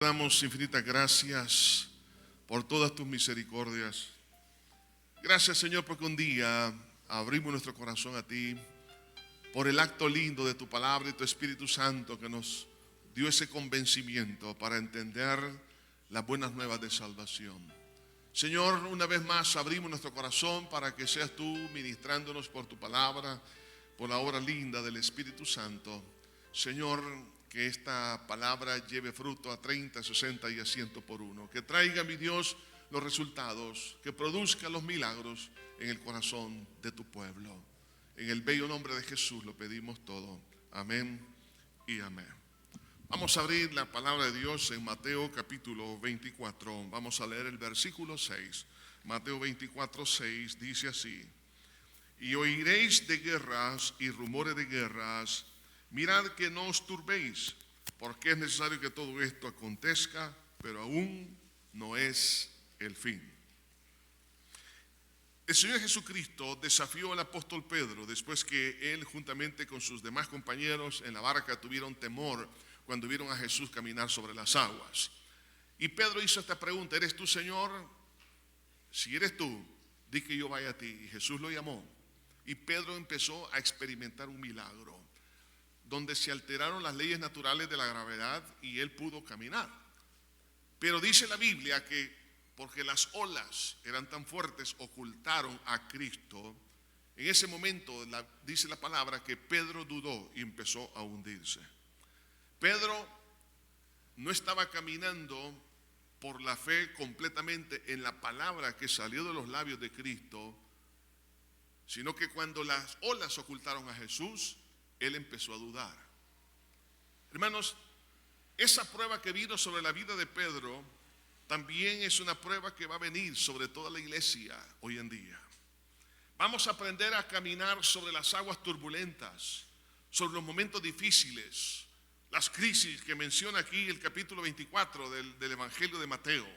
Damos infinitas gracias por todas tus misericordias. Gracias, Señor, porque un día abrimos nuestro corazón a ti por el acto lindo de tu palabra y tu Espíritu Santo que nos dio ese convencimiento para entender las buenas nuevas de salvación. Señor, una vez más abrimos nuestro corazón para que seas tú ministrándonos por tu palabra, por la obra linda del Espíritu Santo. Señor, que esta palabra lleve fruto a 30, 60 y a 100 por uno. Que traiga, mi Dios, los resultados, que produzca los milagros en el corazón de tu pueblo. En el bello nombre de Jesús lo pedimos todo. Amén y amén. Vamos a abrir la palabra de Dios en Mateo capítulo 24. Vamos a leer el versículo 6. Mateo 24, 6 dice así: y oiréis de guerras y rumores de guerras. Mirad que no os turbéis, porque es necesario que todo esto acontezca, pero aún no es el fin. El Señor Jesucristo desafió al apóstol Pedro después que él, juntamente con sus demás compañeros en la barca, tuvieron temor cuando vieron a Jesús caminar sobre las aguas. Y Pedro hizo esta pregunta: ¿eres tú, Señor? Si eres tú, di que yo vaya a ti. Y Jesús lo llamó. Y Pedro empezó a experimentar un milagro, donde se alteraron las leyes naturales de la gravedad y él pudo caminar. Pero dice la Biblia que porque las olas eran tan fuertes, ocultaron a Cristo. En ese momento dice la palabra que Pedro dudó y empezó a hundirse. Pedro no estaba caminando por la fe completamente en la palabra que salió de los labios de Cristo, sino que cuando las olas ocultaron a Jesús, él empezó a dudar. Hermanos, esa prueba que vino sobre la vida de Pedro también es una prueba que va a venir sobre toda la iglesia hoy en día. Vamos a aprender a caminar sobre las aguas turbulentas, sobre los momentos difíciles, las crisis que menciona aquí el capítulo 24 del Evangelio de Mateo.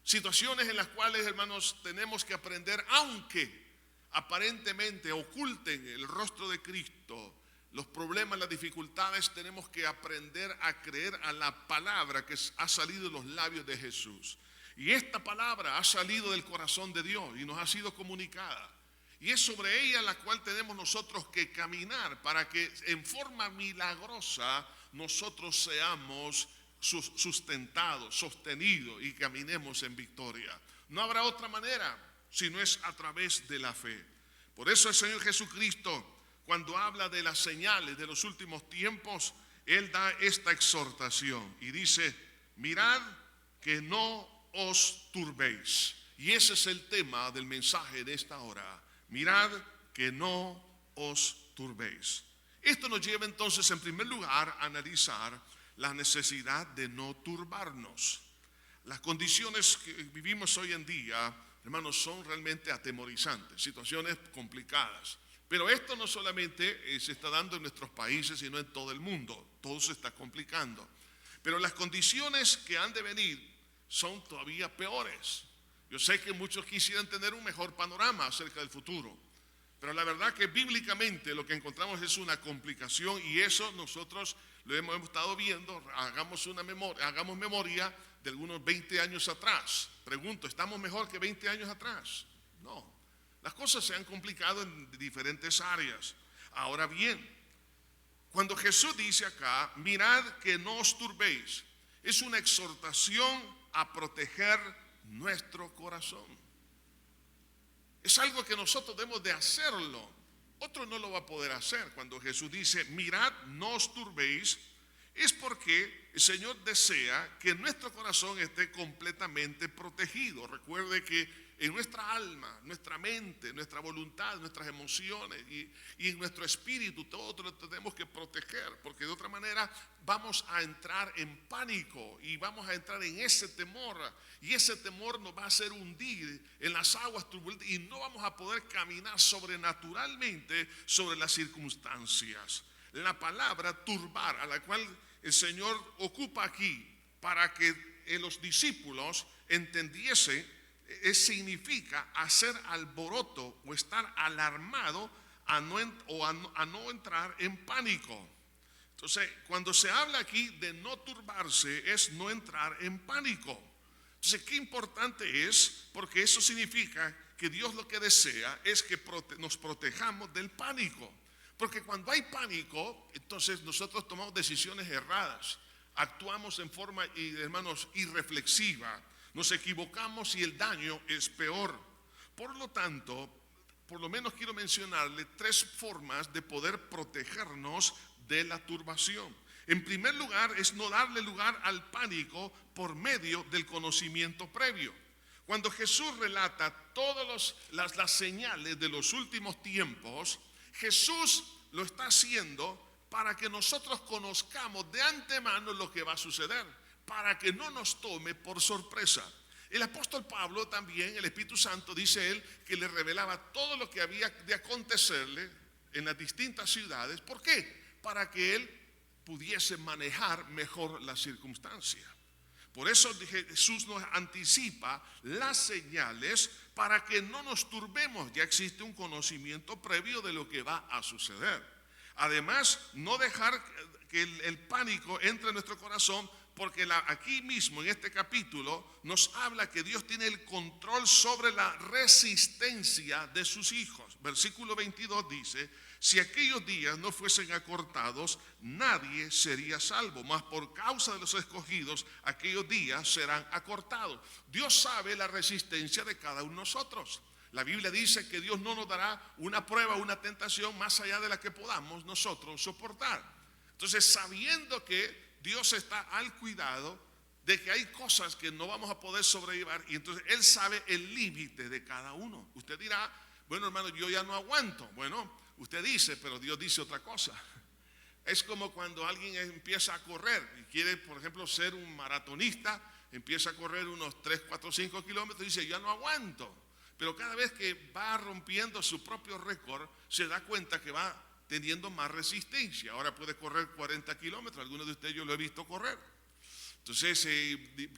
Situaciones en las cuales, hermanos, tenemos que aprender, aunque aparentemente oculten el rostro de Cristo, los problemas, las dificultades, tenemos que aprender a creer a la palabra que ha salido de los labios de Jesús. Y esta palabra ha salido del corazón de Dios y nos ha sido comunicada. Y es sobre ella la cual tenemos nosotros que caminar para que en forma milagrosa nosotros seamos sustentados, sostenidos y caminemos en victoria. No habrá otra manera si no es a través de la fe. Por eso el Señor Jesucristo, cuando habla de las señales de los últimos tiempos, Él da esta exhortación y dice: mirad que no os turbéis. Y ese es el tema del mensaje de esta hora: mirad que no os turbéis. Esto nos lleva entonces en primer lugar a analizar la necesidad de no turbarnos. Las condiciones que vivimos hoy en día, hermanos, son realmente atemorizantes, situaciones complicadas. Pero esto no solamente se está dando en nuestros países, sino en todo el mundo. Todo se está complicando. Pero las condiciones que han de venir son todavía peores. Yo sé que muchos quisieran tener un mejor panorama acerca del futuro. Pero la verdad que bíblicamente lo que encontramos es una complicación, y eso nosotros lo hemos estado viendo. Hagamos memoria de algunos 20 años atrás. Pregunto, ¿estamos mejor que 20 años atrás? No. Las cosas se han complicado en diferentes áreas. Ahora bien, cuando Jesús dice acá: mirad que no os turbéis, es una exhortación a proteger nuestro corazón. Es algo que nosotros debemos de hacerlo. Otro no lo va a poder hacer. Cuando Jesús dice: mirad, no os turbéis, es porque el Señor desea que nuestro corazón esté completamente protegido. Recuerde que en nuestra alma, nuestra mente, nuestra voluntad, nuestras emociones y en nuestro espíritu, todo lo tenemos que proteger, porque de otra manera vamos a entrar en pánico y vamos a entrar en ese temor, y ese temor nos va a hacer hundir en las aguas turbulentas y no vamos a poder caminar sobrenaturalmente sobre las circunstancias. La palabra turbar, a la cual el Señor ocupa aquí para que los discípulos entendiesen, significa hacer alboroto o estar alarmado a no entrar en pánico. Entonces, cuando se habla aquí de no turbarse, es no entrar en pánico. Entonces, qué importante es, porque eso significa que Dios lo que desea es que nos protejamos del pánico. Porque cuando hay pánico, entonces nosotros tomamos decisiones erradas, actuamos en forma, hermanos, irreflexiva, nos equivocamos y el daño es peor. Por lo tanto, por lo menos quiero mencionarle 3 formas de poder protegernos de la turbación. En primer lugar, es no darle lugar al pánico por medio del conocimiento previo. Cuando Jesús relata todas las señales de los últimos tiempos, Jesús lo está haciendo para que nosotros conozcamos de antemano lo que va a suceder, para que no nos tome por sorpresa. El apóstol Pablo también, el Espíritu Santo, dice él, que le revelaba todo lo que había de acontecerle en las distintas ciudades. ¿Por qué? Para que él pudiese manejar mejor la circunstancia. Por eso Jesús nos anticipa las señales para que no nos turbemos. Ya existe un conocimiento previo de lo que va a suceder. Además, no dejar que el pánico entre en nuestro corazón, porque aquí mismo en este capítulo nos habla que Dios tiene el control sobre la resistencia de sus hijos. Versículo 22 dice: si aquellos días no fuesen acortados, nadie sería salvo, mas por causa de los escogidos, aquellos días serán acortados. Dios sabe la resistencia de cada uno de nosotros. La Biblia dice que Dios no nos dará una prueba, una tentación más allá de la que podamos nosotros soportar. Entonces, sabiendo que Dios está al cuidado de que hay cosas que no vamos a poder sobrellevar, y entonces Él sabe el límite de cada uno. Usted dirá: bueno, hermano, yo ya no aguanto. Bueno, usted dice, pero Dios dice otra cosa. Es como cuando alguien empieza a correr y quiere, por ejemplo, ser un maratonista, empieza a correr unos 3, 4, 5 kilómetros y dice: yo no aguanto. Pero cada vez que va rompiendo su propio récord, se da cuenta que va teniendo más resistencia. Ahora puede correr 40 kilómetros, algunos de ustedes yo lo he visto correr. Entonces,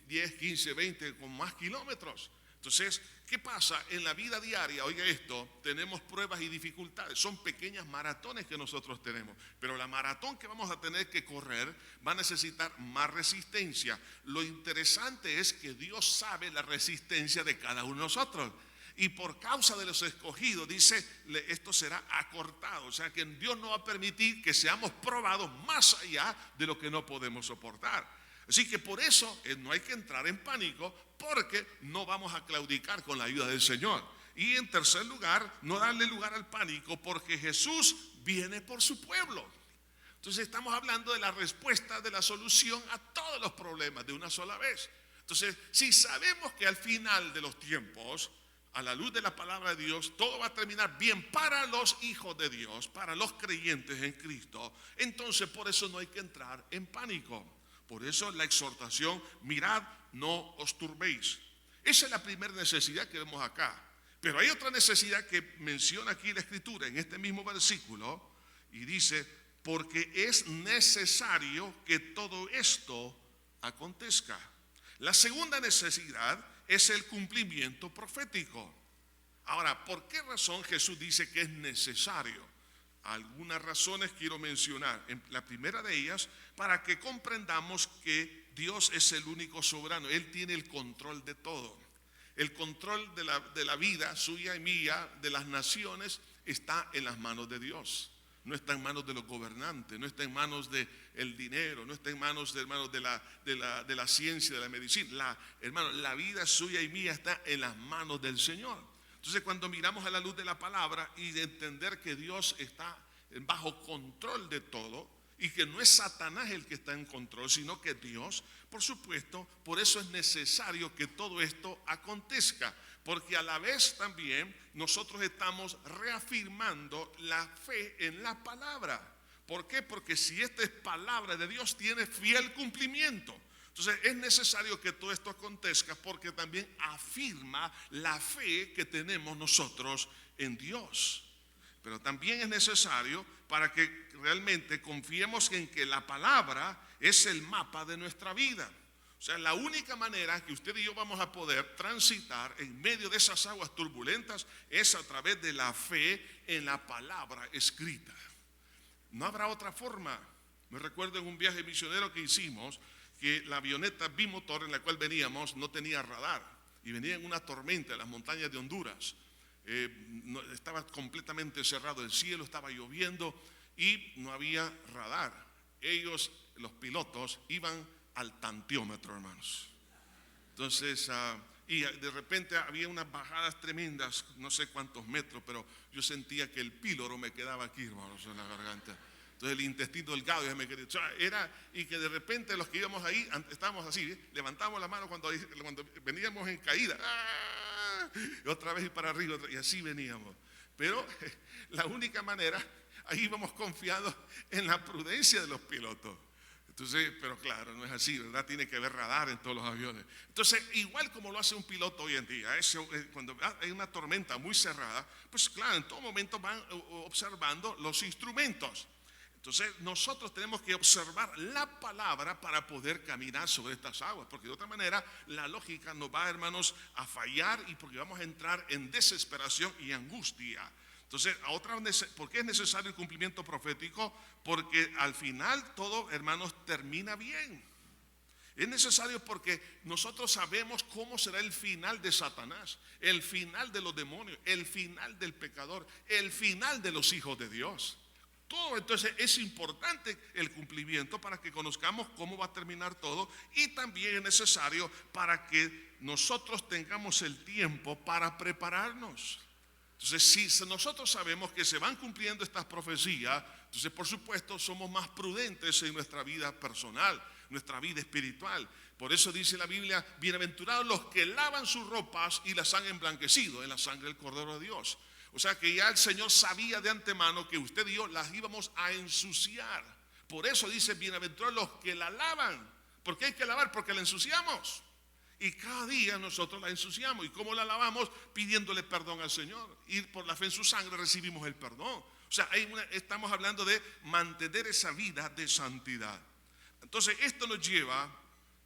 10, 15, 20 con más kilómetros. Entonces, ¿qué pasa? En la vida diaria, oiga esto, tenemos pruebas y dificultades. Son pequeñas maratones que nosotros tenemos, pero la maratón que vamos a tener que correr va a necesitar más resistencia. Lo interesante es que Dios sabe la resistencia de cada uno de nosotros. Y por causa de los escogidos, dice, esto será acortado. O sea que Dios no va a permitir que seamos probados más allá de lo que no podemos soportar. Así que por eso no hay que entrar en pánico, porque no vamos a claudicar con la ayuda del Señor. Y en tercer lugar, no darle lugar al pánico, porque Jesús viene por su pueblo. Entonces estamos hablando de la respuesta, de la solución a todos los problemas de una sola vez. Entonces, si sabemos que al final de los tiempos, a la luz de la palabra de Dios, todo va a terminar bien para los hijos de Dios, para los creyentes en Cristo, entonces por eso no hay que entrar en pánico. Por eso la exhortación: mirad, no os turbéis. Esa es la primera necesidad que vemos acá. Pero hay otra necesidad que menciona aquí la Escritura en este mismo versículo, y dice: porque es necesario que todo esto acontezca. La segunda necesidad es el cumplimiento profético. Ahora, ¿por qué razón Jesús dice que es necesario? Algunas razones quiero mencionar. La primera de ellas, para que comprendamos que Dios es el único soberano. Él tiene el control de todo. El control de la vida suya y mía, de las naciones, está en las manos de Dios. No está en manos de los gobernantes, no está en manos del dinero, no está en manos de la ciencia, de la medicina. La vida suya y mía está en las manos del Señor. Entonces, cuando miramos a la luz de la palabra y de entender que Dios está bajo control de todo y que no es Satanás el que está en control, sino que Dios, por supuesto, por eso es necesario que todo esto acontezca. Porque a la vez también nosotros estamos reafirmando la fe en la palabra. ¿Por qué? Porque si esta es palabra de Dios, tiene fiel cumplimiento. Entonces es necesario que todo esto acontezca, porque también afirma la fe que tenemos nosotros en Dios. Pero también es necesario para que realmente confiemos en que la palabra es el mapa de nuestra vida. O sea, la única manera que usted y yo vamos a poder transitar en medio de esas aguas turbulentas es a través de la fe en la palabra escrita. No habrá otra forma. Me recuerdo en un viaje misionero que hicimos, que la avioneta bimotor en la cual veníamos no tenía radar y venía en una tormenta en las montañas de Honduras. Estaba completamente cerrado el cielo, estaba lloviendo y no había radar. Ellos, los pilotos, iban al tantiómetro, hermanos. Entonces, y de repente había unas bajadas tremendas, no sé cuántos metros, pero yo sentía que el píloro me quedaba aquí, hermanos, en la garganta. Entonces el intestino delgado ya me quería. O sea, y que de repente los que íbamos ahí, estábamos así, levantamos la mano cuando veníamos en caída. ¡Ah! Y otra vez y para arriba, y así veníamos. Pero la única manera, ahí íbamos confiados en la prudencia de los pilotos. Entonces, pero claro, no es así, ¿verdad? Tiene que haber radar en todos los aviones. Entonces, igual como lo hace un piloto hoy en día, cuando hay una tormenta muy cerrada, pues claro, en todo momento van observando los instrumentos. Entonces, nosotros tenemos que observar la palabra para poder caminar sobre estas aguas, porque de otra manera la lógica nos va, hermanos, a fallar y porque vamos a entrar en desesperación y angustia. Entonces, ¿por qué es necesario el cumplimiento profético? Porque al final todo, hermanos, termina bien. Es necesario porque nosotros sabemos cómo será el final de Satanás, el final de los demonios, el final del pecador, el final de los hijos de Dios. Todo, entonces es importante el cumplimiento para que conozcamos cómo va a terminar todo, y también es necesario para que nosotros tengamos el tiempo para prepararnos. Entonces, si nosotros sabemos que se van cumpliendo estas profecías, entonces por supuesto somos más prudentes en nuestra vida personal, nuestra vida espiritual. Por eso dice la Biblia: bienaventurados los que lavan sus ropas y las han emblanquecido en la sangre del Cordero de Dios. O sea que ya el Señor sabía de antemano que usted y yo las íbamos a ensuciar. Por eso dice: bienaventurados los que la lavan. ¿Por qué hay que lavar? Porque la ensuciamos. Y cada día nosotros la ensuciamos. ¿Y cómo la lavamos? Pidiéndole perdón al Señor. Y por la fe en su sangre recibimos el perdón. O sea, estamos hablando de mantener esa vida de santidad. Entonces, esto nos lleva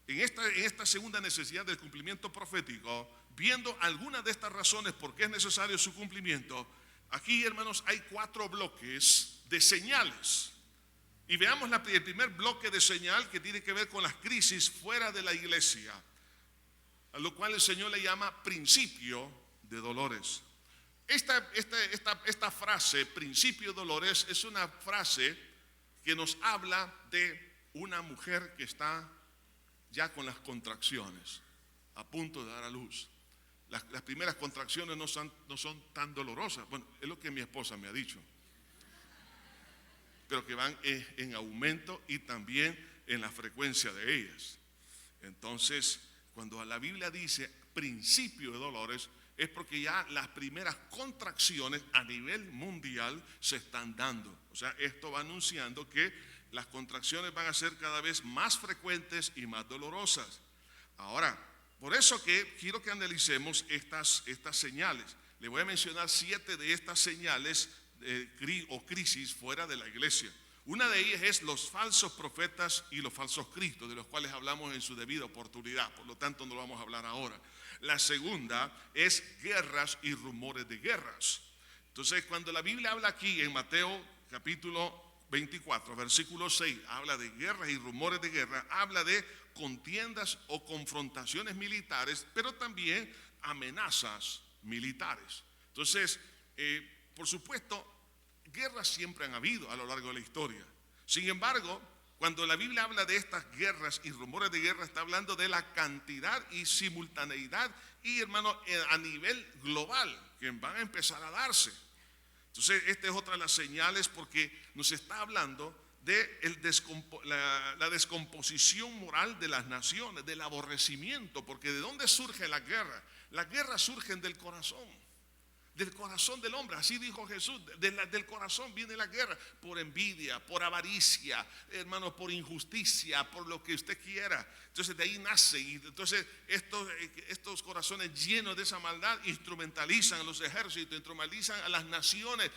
en esta segunda necesidad del cumplimiento profético, viendo algunas de estas razones por qué es necesario su cumplimiento. Aquí, hermanos, hay 4 bloques de señales. Y veamos el primer bloque de señal, que tiene que ver con las crisis fuera de la iglesia, a lo cual el Señor le llama principio de dolores. Esta frase, principio de dolores, es una frase que nos habla de una mujer que está ya con las contracciones, a punto de dar a luz. Las primeras contracciones no son tan dolorosas. Bueno, es lo que mi esposa me ha dicho. Pero que van en aumento y también en la frecuencia de ellas. Entonces, cuando la Biblia dice principio de dolores, es porque ya las primeras contracciones a nivel mundial se están dando. O sea, esto va anunciando que las contracciones van a ser cada vez más frecuentes y más dolorosas. Ahora, por eso que quiero que analicemos estas señales. Le voy a mencionar 7 de estas señales o crisis fuera de la iglesia. Una de ellas es los falsos profetas y los falsos cristos, de los cuales hablamos en su debida oportunidad, por lo tanto no lo vamos a hablar ahora. La segunda es guerras y rumores de guerras. Entonces, cuando la Biblia habla aquí en Mateo capítulo 24, versículo 6, habla de guerras y rumores de guerra, habla de contiendas o confrontaciones militares, pero también amenazas militares. Entonces, por supuesto, guerras siempre han habido a lo largo de la historia. Sin embargo, cuando la Biblia habla de estas guerras y rumores de guerra, está hablando de la cantidad y simultaneidad y, hermano, a nivel global, que van a empezar a darse. Entonces, esta es otra de las señales, porque nos está hablando de la descomposición moral de las naciones, del aborrecimiento, porque ¿de dónde surge la guerra? Las guerras surgen del corazón del hombre. Así dijo Jesús: del corazón viene la guerra, por envidia, por avaricia, hermano, por injusticia, por lo que usted quiera. Entonces de ahí nace, y entonces estos corazones llenos de esa maldad instrumentalizan a los ejércitos, instrumentalizan a las naciones,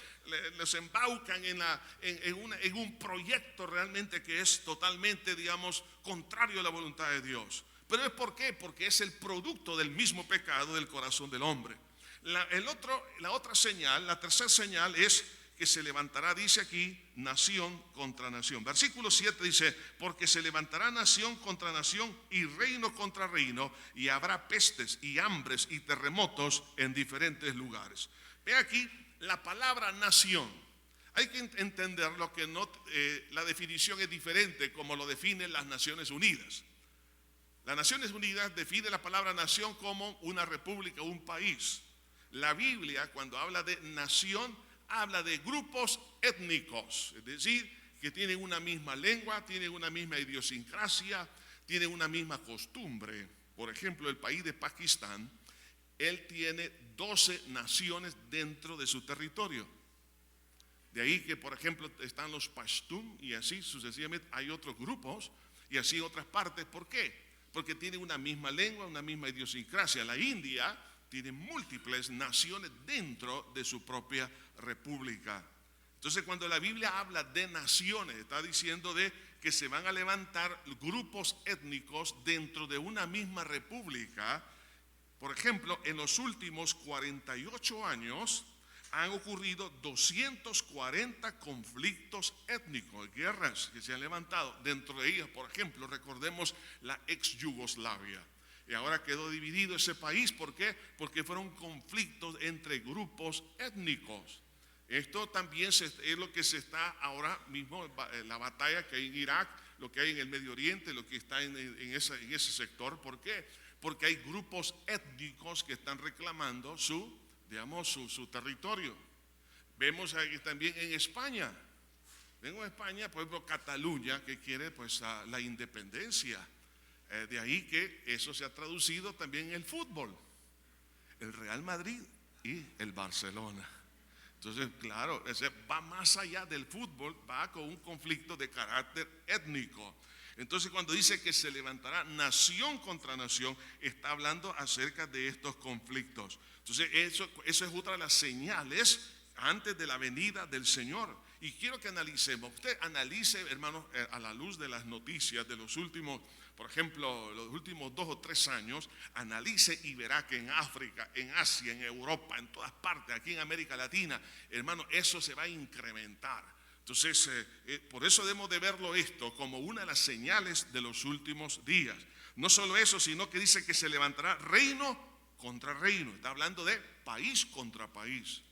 los embaucan en un proyecto realmente que es totalmente, digamos, contrario a la voluntad de Dios. Pero ¿es por qué? Porque es el producto del mismo pecado del corazón del hombre. La otra señal, la tercera señal, es que se levantará, dice aquí, nación contra nación. Versículo 7 dice, porque se levantará nación contra nación y reino contra reino, y habrá pestes y hambres y terremotos en diferentes lugares. Ve aquí la palabra nación. Hay que entender lo que la definición es diferente como lo definen las Naciones Unidas. Las Naciones Unidas define la palabra nación como una república, un país. La Biblia, cuando habla de nación, habla de grupos étnicos, es decir, que tienen una misma lengua, tienen una misma idiosincrasia, tienen una misma costumbre. Por ejemplo, el país de Pakistán, él tiene 12 naciones dentro de su territorio. De ahí que, por ejemplo, están los Pashtun y así sucesivamente hay otros grupos y así otras partes. ¿Por qué? Porque tienen una misma lengua, una misma idiosincrasia. La India tiene múltiples naciones dentro de su propia república. Entonces, cuando la Biblia habla de naciones, está diciendo de que se van a levantar grupos étnicos dentro de una misma república. Por ejemplo, en los últimos 48 años han ocurrido 240 conflictos étnicos, guerras que se han levantado. Dentro de ellas, por ejemplo, recordemos la ex Yugoslavia. Y ahora quedó dividido ese país. ¿Por qué? Porque fueron conflictos entre grupos étnicos. Esto también es lo que se está ahora mismo, la batalla que hay en Irak, lo que hay en el Medio Oriente, lo que está en ese sector. ¿Por qué? Porque hay grupos étnicos que están reclamando su territorio. Vemos aquí también en España. Vengo a España, por ejemplo, Cataluña, que quiere pues la independencia. De ahí que eso se ha traducido también en el fútbol. El Real Madrid y el Barcelona. Entonces, claro, ese va más allá del fútbol, va con un conflicto de carácter étnico. Entonces, cuando dice que se levantará nación contra nación, está hablando acerca de estos conflictos. Entonces, eso es otra de las señales antes de la venida del Señor. Y quiero que analicemos. Usted analice, hermanos, a la luz de las noticias de los últimos, por ejemplo, los últimos 2 o 3 años, analice y verá que en África, en Asia, en Europa, en todas partes, aquí en América Latina, hermano, eso se va a incrementar. Entonces, por eso debemos de verlo esto como una de las señales de los últimos días. No solo eso, sino que dice que se levantará reino contra reino. Está hablando de país contra país.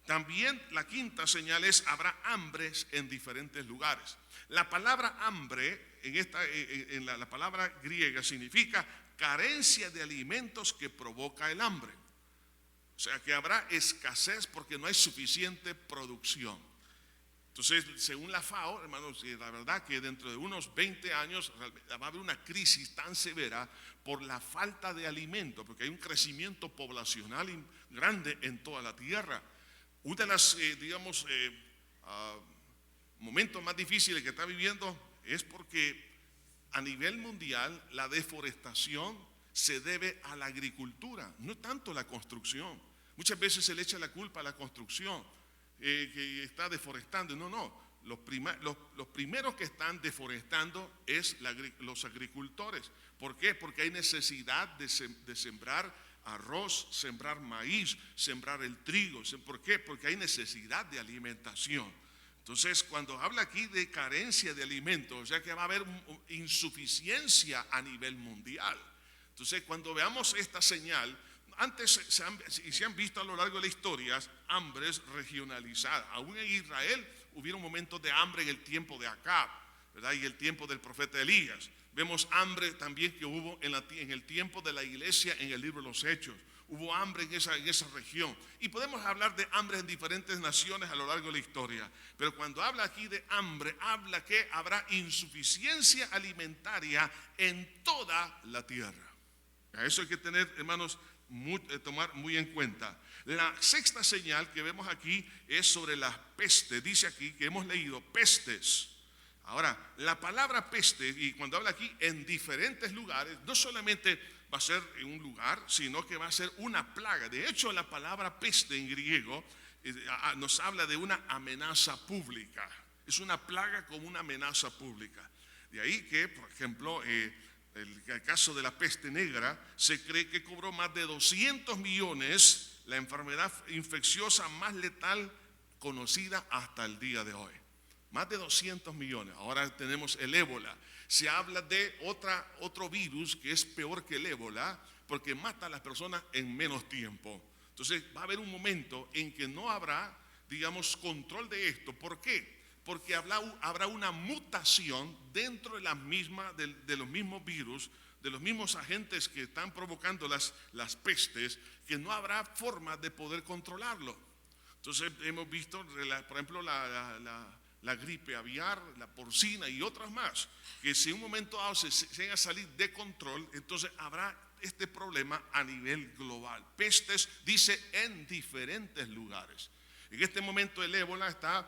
También la quinta señal es habrá hambres en diferentes lugares. La palabra hambre en la palabra griega significa carencia de alimentos que provoca el hambre. O sea que habrá escasez porque no hay suficiente producción. Entonces, según la FAO, hermanos, la verdad que dentro de unos 20 años va a haber una crisis tan severa por la falta de alimento, porque hay un crecimiento poblacional grande en toda la tierra. Uno de los, momentos más difíciles que está viviendo es porque a nivel mundial la deforestación se debe a la agricultura, no tanto a la construcción. Muchas veces se le echa la culpa a la construcción, que está deforestando. No. Los primeros que están deforestando es los agricultores. ¿Por qué? Porque hay necesidad de sembrar arroz, sembrar maíz, sembrar el trigo. ¿Por qué? Porque hay necesidad de alimentación. Entonces, cuando habla aquí de carencia de alimentos, o sea que va a haber insuficiencia a nivel mundial. Entonces, cuando veamos esta señal, antes se han visto a lo largo de la historia hambres regionalizadas. Aún en Israel hubieron momentos de hambre en el tiempo de Acab, ¿verdad? Y el tiempo del profeta Elías. Vemos hambre también que hubo en el tiempo de la iglesia en el libro de los Hechos. Hubo hambre en esa región. Y podemos hablar de hambre en diferentes naciones a lo largo de la historia. Pero cuando habla aquí de hambre, habla que habrá insuficiencia alimentaria en toda la tierra. A eso hay que tener, hermanos, tomar muy en cuenta. La sexta señal que vemos aquí es sobre las pestes. Dice aquí que hemos leído pestes. Ahora, la palabra peste, y cuando habla aquí en diferentes lugares, no solamente va a ser en un lugar, sino que va a ser una plaga. De hecho, la palabra peste en griego nos habla de una amenaza pública. Es una plaga como una amenaza pública. De ahí que, por ejemplo, el caso de la peste negra, se cree que cobró más de 200 millones, la enfermedad infecciosa más letal conocida hasta el día de hoy. Más de 200 millones. Ahora tenemos el ébola. Se habla de otro virus que es peor que el ébola porque mata a las personas en menos tiempo. Entonces va a haber un momento en que no habrá, digamos, control de esto. ¿Por qué? Porque habrá una mutación dentro de de los mismos virus, de los mismos agentes que están provocando las pestes, que no habrá forma de poder controlarlo. Entonces hemos visto, por ejemplo, la gripe aviar, la porcina y otras más, que si en un momento dado se llega a salir de control, entonces habrá este problema a nivel global. Pestes, dice, en diferentes lugares. En este momento el ébola está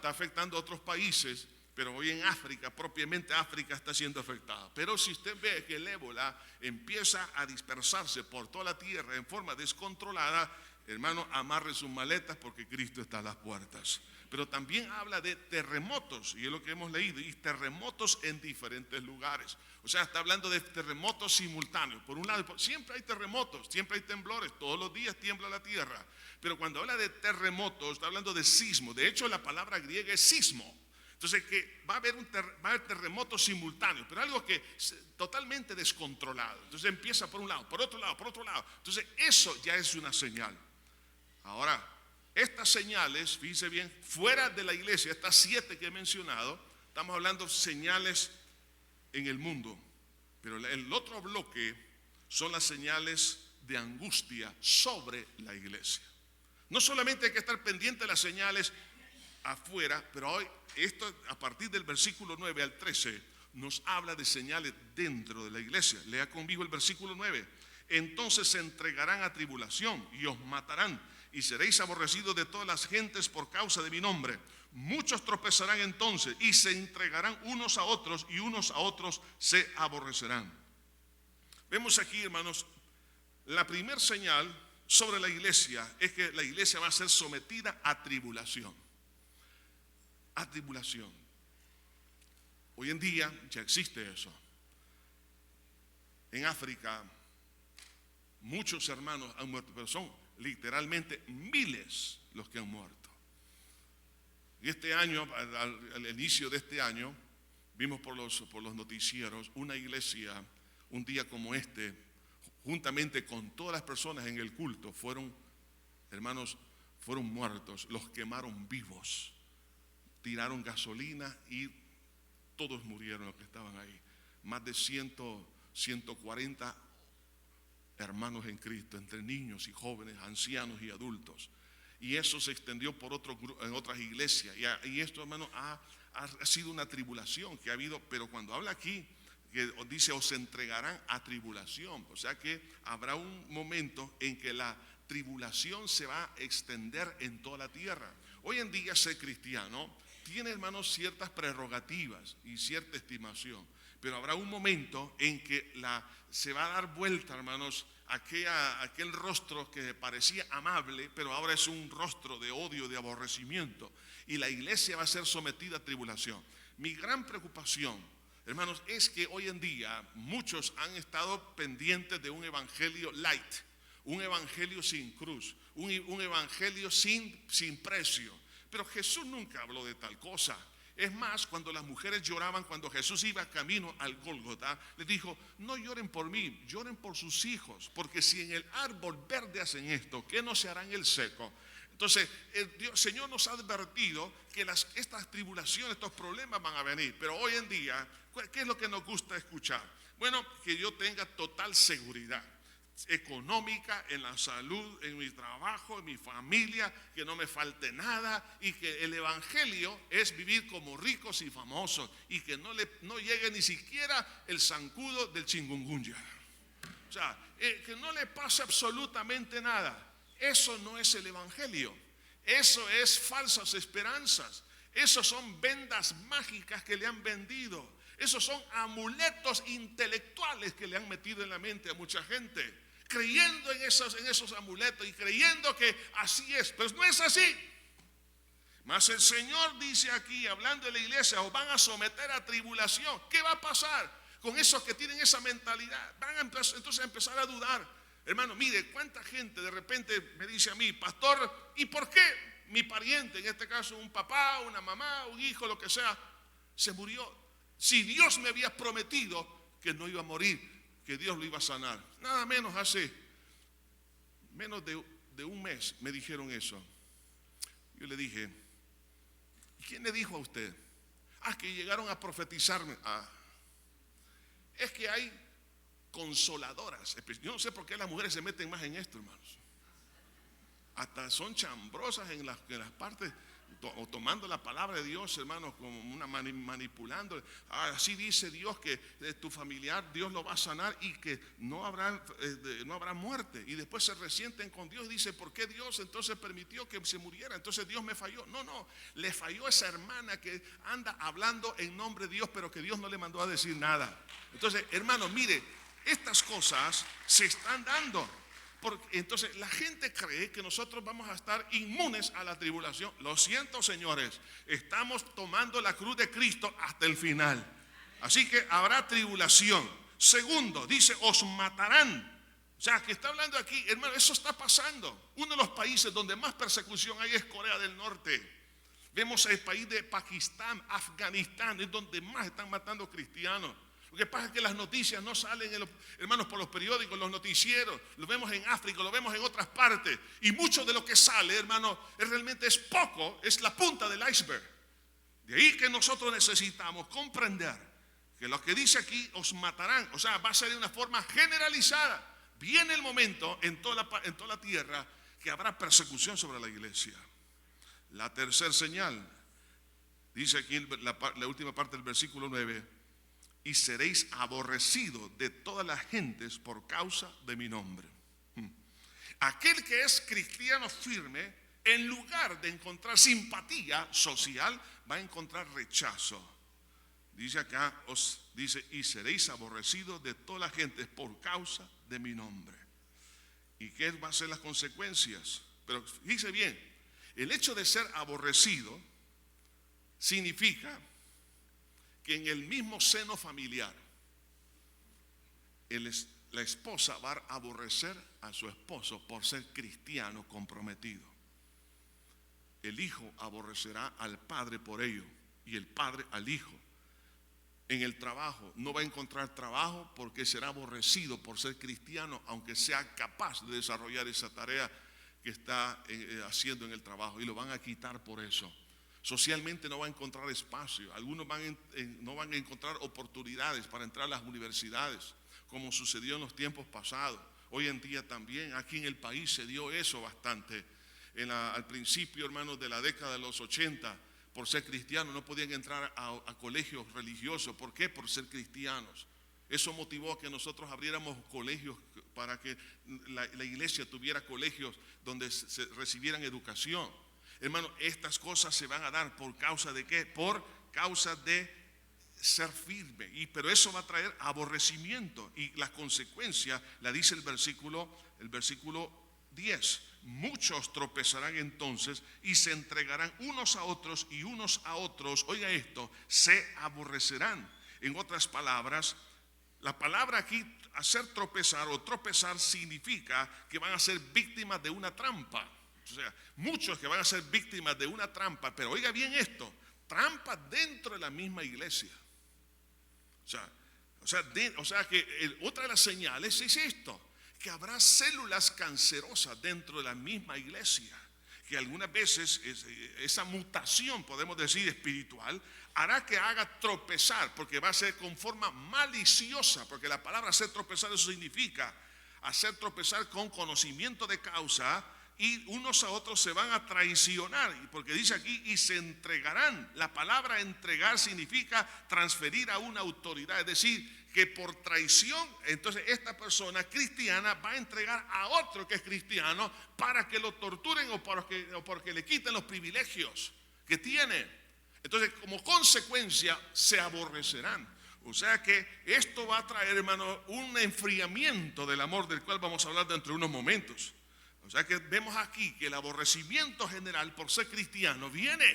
afectando a otros países, pero hoy en África, propiamente África está siendo afectada. Pero si usted ve que el ébola empieza a dispersarse por toda la tierra en forma descontrolada, hermano, amarre sus maletas porque Cristo está a las puertas. Pero también habla de terremotos, y es lo que hemos leído, y terremotos en diferentes lugares. O sea, está hablando de terremotos simultáneos. Por un lado, siempre hay terremotos, siempre hay temblores, todos los días tiembla la tierra. Pero cuando habla de terremotos, está hablando de sismo. De hecho, la palabra griega es sismo. Entonces, que va a haber terremotos simultáneos, pero algo que es totalmente descontrolado. Entonces empieza por un lado, por otro lado, por otro lado. Entonces, eso ya es una señal. Ahora, estas señales, fíjense bien, fuera de la iglesia, estas 7 que he mencionado, estamos hablando de señales en el mundo. Pero el otro bloque son las señales de angustia sobre la iglesia. No solamente hay que estar pendiente de las señales afuera, pero hoy, esto a partir del versículo 9 al 13, nos habla de señales dentro de la iglesia. Lea conmigo el versículo 9. Entonces se entregarán a tribulación y os matarán, y seréis aborrecidos de todas las gentes por causa de mi nombre. Muchos tropezarán entonces y se entregarán unos a otros, y unos a otros se aborrecerán. Vemos aquí, hermanos, la primera señal sobre la iglesia es que la iglesia va a ser sometida a tribulación. A tribulación. Hoy en día ya existe eso. En África muchos hermanos han muerto, pero son literalmente miles los que han muerto. Y este año, al inicio de este año, vimos por los noticieros una iglesia, un día como este, juntamente con todas las personas en el culto, fueron muertos, los quemaron vivos, tiraron gasolina y todos murieron los que estaban ahí. Más de 140 hermanos en Cristo, entre niños y jóvenes, ancianos y adultos. Y eso se extendió en otras iglesias. Y esto, hermano, ha sido una tribulación que ha habido. Pero cuando habla aquí, que dice, os entregarán a tribulación. O sea que habrá un momento en que la tribulación se va a extender en toda la tierra. Hoy en día ser cristiano tiene, hermanos, ciertas prerrogativas y cierta estimación. Pero habrá un momento en que se va a dar vuelta, hermanos, aquel rostro que parecía amable, pero ahora es un rostro de odio, de aborrecimiento. Y la iglesia va a ser sometida a tribulación. Mi gran preocupación, hermanos, es que hoy en día muchos han estado pendientes de un evangelio light, un evangelio sin cruz, un evangelio sin precio. Pero Jesús nunca habló de tal cosa. Es más, cuando las mujeres lloraban, cuando Jesús iba camino al Gólgota, les dijo, no lloren por mí, lloren por sus hijos, porque si en el árbol verde hacen esto, ¿qué no se hará en el seco? Entonces, el Señor nos ha advertido que estas tribulaciones, estos problemas van a venir. Pero hoy en día, ¿qué es lo que nos gusta escuchar? Bueno, que yo tenga total seguridad económica, en la salud, en mi trabajo, en mi familia, que no me falte nada, y que el evangelio es vivir como ricos y famosos, y que no llegue ni siquiera el zancudo del chikungunya. O sea, que no le pase absolutamente nada. Eso no es el evangelio. Eso es falsas esperanzas. Esos son vendas mágicas que le han vendido. Esos son amuletos intelectuales que le han metido en la mente a mucha gente, creyendo en esos amuletos y creyendo que así es, pero no es así. Mas el Señor dice aquí, hablando de la iglesia, os van a someter a tribulación. ¿Qué va a pasar con esos que tienen esa mentalidad? Van entonces a empezar a dudar. Hermano, mire, cuánta gente de repente me dice a mí, pastor, ¿y por qué mi pariente, en este caso un papá, una mamá, un hijo, lo que sea, se murió. Si Dios me había prometido que no iba a morir, que Dios lo iba a sanar. Nada menos hace menos de un mes me dijeron eso. Yo le dije, ¿quién le dijo a usted? Que llegaron a profetizarme. Es que hay consoladoras. Yo no sé por qué las mujeres se meten más en esto, hermanos. Hasta son chambrosas en las partes, o tomando la palabra de Dios, hermanos, como una manipulando. Así dice Dios que tu familiar Dios lo va a sanar y que no habrá muerte. Y después se resienten con Dios y dicen, ¿por qué Dios entonces permitió que se muriera? Entonces Dios me falló. No, le falló esa hermana que anda hablando en nombre de Dios, pero que Dios no le mandó a decir nada. Entonces, hermanos, mire, estas cosas se están dando. Entonces la gente cree que nosotros vamos a estar inmunes a la tribulación. Lo siento, señores, estamos tomando la cruz de Cristo hasta el final. Así que habrá tribulación. Segundo, dice, os matarán. O sea, que está hablando aquí, hermano, eso está pasando. Uno de los países donde más persecución hay es Corea del Norte. Vemos el país de Pakistán, Afganistán, es donde más están matando cristianos. Lo que pasa es que las noticias no salen, hermanos, por los periódicos, los noticieros. Lo vemos en África, lo vemos en otras partes. Y mucho de lo que sale, hermano, realmente es poco, es la punta del iceberg. De ahí que nosotros necesitamos comprender que lo que dice aquí, os matarán. O sea, va a ser de una forma generalizada. Viene el momento en toda la tierra que habrá persecución sobre la iglesia. La tercera señal, dice aquí la última parte del versículo 9. Y seréis aborrecidos de todas las gentes por causa de mi nombre. Aquel que es cristiano firme, en lugar de encontrar simpatía social, va a encontrar rechazo. Dice acá, dice, y seréis aborrecidos de todas las gentes por causa de mi nombre. ¿Y qué van a ser las consecuencias? Pero fíjese bien, el hecho de ser aborrecido significa que en el mismo seno familiar la esposa va a aborrecer a su esposo por ser cristiano comprometido. El hijo aborrecerá al padre por ello y el padre al hijo. En el trabajo no va a encontrar trabajo porque será aborrecido por ser cristiano, aunque sea capaz de desarrollar esa tarea que está haciendo en el trabajo, y lo van a quitar por eso. Socialmente no va a encontrar espacio. Algunos no van a encontrar oportunidades para entrar a las universidades, como sucedió en los tiempos pasados. Hoy en día también aquí en el país se dio eso bastante. Al principio, hermanos, de la década de los 80, por ser cristianos no podían entrar a colegios religiosos. ¿Por qué? Por ser cristianos. Eso motivó a que nosotros abriéramos colegios para que la iglesia tuviera colegios donde se recibieran educación. Hermano, estas cosas se van a dar por causa de ¿qué? Por causa de ser firme. Pero eso va a traer aborrecimiento. Y la consecuencia la dice el versículo 10. Muchos tropezarán entonces y se entregarán unos a otros y unos a otros. Oiga esto, se aborrecerán. En otras palabras, la palabra aquí, hacer tropezar o tropezar, significa que van a ser víctimas de una trampa. O sea, muchos que van a ser víctimas de una trampa, pero oiga bien esto, trampa dentro de la misma iglesia. O sea que otra de las señales es esto, que habrá células cancerosas dentro de la misma iglesia, que algunas veces esa mutación, podemos decir, espiritual, hará que haga tropezar, porque va a ser con forma maliciosa, porque la palabra hacer tropezar, eso significa hacer tropezar con conocimiento de causa, y unos a otros se van a traicionar, porque dice aquí, y se entregarán. La palabra entregar significa transferir a una autoridad, es decir, que por traición, entonces esta persona cristiana va a entregar a otro que es cristiano para que lo torturen o porque le quiten los privilegios que tiene. Entonces, como consecuencia, se aborrecerán. O sea que esto va a traer, hermano, un enfriamiento del amor, del cual vamos a hablar dentro de unos momentos. O sea que vemos aquí que el aborrecimiento general por ser cristiano viene.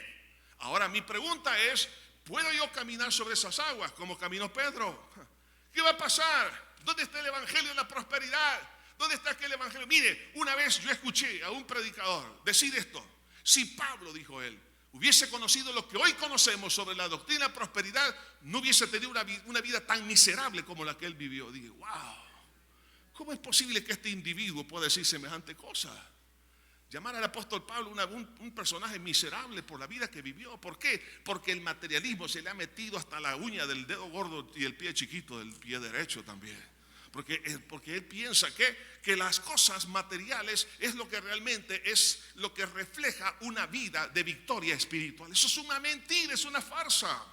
Ahora mi pregunta es, ¿puedo yo caminar sobre esas aguas como caminó Pedro? ¿Qué va a pasar? ¿Dónde está el evangelio de la prosperidad? ¿Dónde está aquel evangelio? Mire, una vez yo escuché a un predicador decir esto: Si Pablo, dijo él, hubiese conocido lo que hoy conocemos sobre la doctrina de prosperidad, no hubiese tenido una vida tan miserable como la que él vivió. Dije, wow, ¿cómo es posible que este individuo pueda decir semejante cosa? Llamar al apóstol Pablo un personaje miserable por la vida que vivió. ¿Por qué? Porque el materialismo se le ha metido hasta la uña del dedo gordo y el pie chiquito del pie derecho también. Porque él piensa que las cosas materiales es lo que realmente es lo que refleja una vida de victoria espiritual. Eso es una mentira, es una farsa.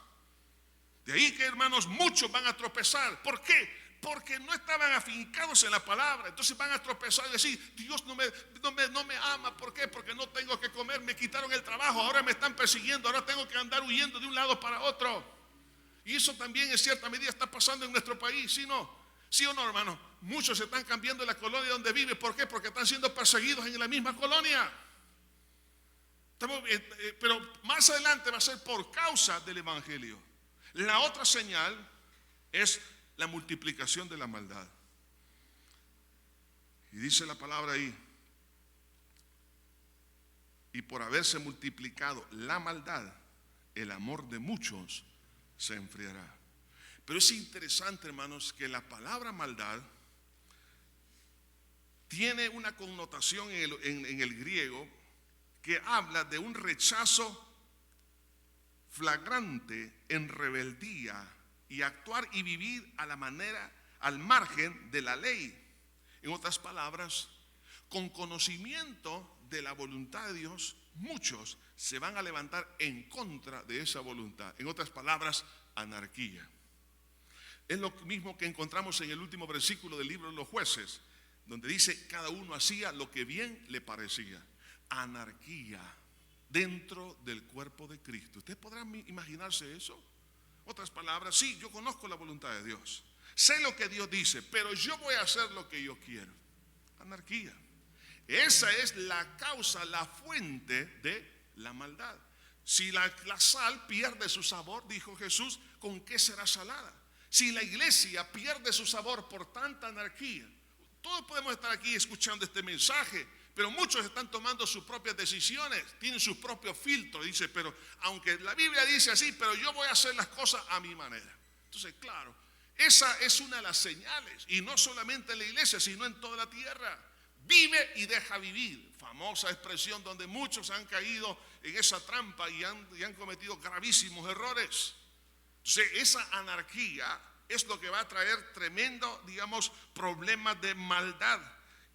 De ahí que, hermanos, muchos van a tropezar. ¿Por qué? Porque no estaban afincados en la palabra. Entonces van a tropezar y decir, Dios no me ama. ¿Por qué? Porque no tengo que comer, me quitaron el trabajo, ahora me están persiguiendo, ahora tengo que andar huyendo de un lado para otro. Y eso también en cierta medida está pasando en nuestro país, ¿sí no? ¿Sí o no, hermano? Muchos se están cambiando de la colonia donde viven. ¿Por qué? Porque están siendo perseguidos en la misma colonia. Pero más adelante va a ser por causa del evangelio. La otra señal es la multiplicación de la maldad. Y dice la palabra ahí, y por haberse multiplicado la maldad, el amor de muchos se enfriará. Pero es interesante, hermanos, que la palabra maldad tiene una connotación en el griego que habla de un rechazo flagrante en rebeldía y actuar y vivir a la manera, al margen de la ley. En otras palabras, con conocimiento de la voluntad de Dios, muchos se van a levantar en contra de esa voluntad. En otras palabras, anarquía. Es lo mismo que encontramos en el último versículo del libro de los Jueces, donde dice, cada uno hacía lo que bien le parecía. Anarquía dentro del cuerpo de Cristo. ¿Ustedes podrán imaginarse eso? Otras palabras, sí, yo conozco la voluntad de Dios, sé lo que Dios dice, pero yo voy a hacer lo que yo quiero. Anarquía. Esa es la causa, la fuente de la maldad. Si la sal pierde su sabor, dijo Jesús, ¿con qué será salada? Si la iglesia pierde su sabor por tanta anarquía, todos podemos estar aquí escuchando este mensaje, pero muchos están tomando sus propias decisiones, tienen sus propios filtros. Dice, pero aunque la Biblia dice así, pero yo voy a hacer las cosas a mi manera. Entonces, claro, esa es una de las señales, y no solamente en la iglesia, sino en toda la tierra. Vive y deja vivir, famosa expresión donde muchos han caído en esa trampa y han cometido gravísimos errores. Entonces, esa anarquía es lo que va a traer tremendo, problemas de maldad.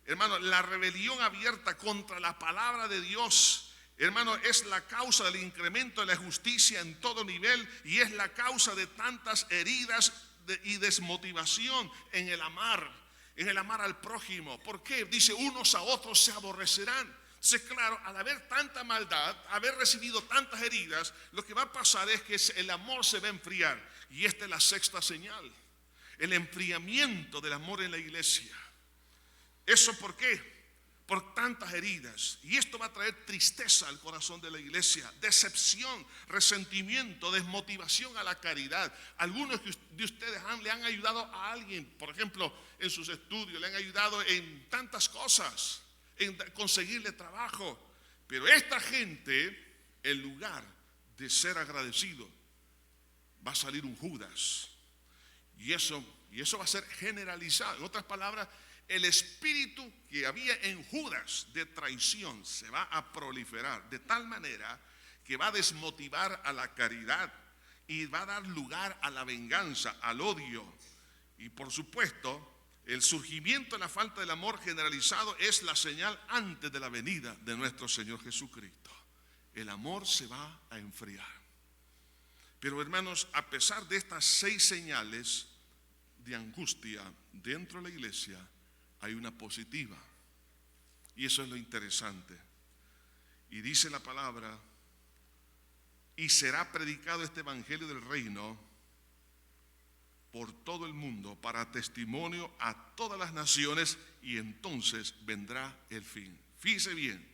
Hermano, la rebelión abierta contra la palabra de Dios, hermano, es la causa del incremento de la justicia en todo nivel y es la causa de tantas heridas y desmotivación en el amar al prójimo. ¿Por qué? Dice, unos a otros se aborrecerán. Entonces, claro, al haber tanta maldad, haber recibido tantas heridas, lo que va a pasar es que el amor se va a enfriar. Y esta es la sexta señal, el enfriamiento del amor en la iglesia. ¿Eso por qué? Por tantas heridas. Y esto va a traer tristeza al corazón de la iglesia, decepción, resentimiento, desmotivación a la caridad. Algunos de ustedes le han ayudado a alguien, por ejemplo, en sus estudios, le han ayudado en tantas cosas, en conseguirle trabajo. Pero esta gente, en lugar de ser agradecido, va a salir un Judas. Y eso va a ser generalizado. En otras palabras, el espíritu que había en Judas de traición se va a proliferar de tal manera que va a desmotivar a la caridad y va a dar lugar a la venganza, al odio. Y por supuesto, el surgimiento de la falta del amor generalizado es la señal antes de la venida de nuestro Señor Jesucristo. El amor se va a enfriar. Pero, hermanos, a pesar de estas 6 señales de angustia dentro de la iglesia, hay una positiva. Y eso es lo interesante. Y dice la palabra, y será predicado este evangelio del reino por todo el mundo para testimonio a todas las naciones, y entonces vendrá el fin. Fíjese bien,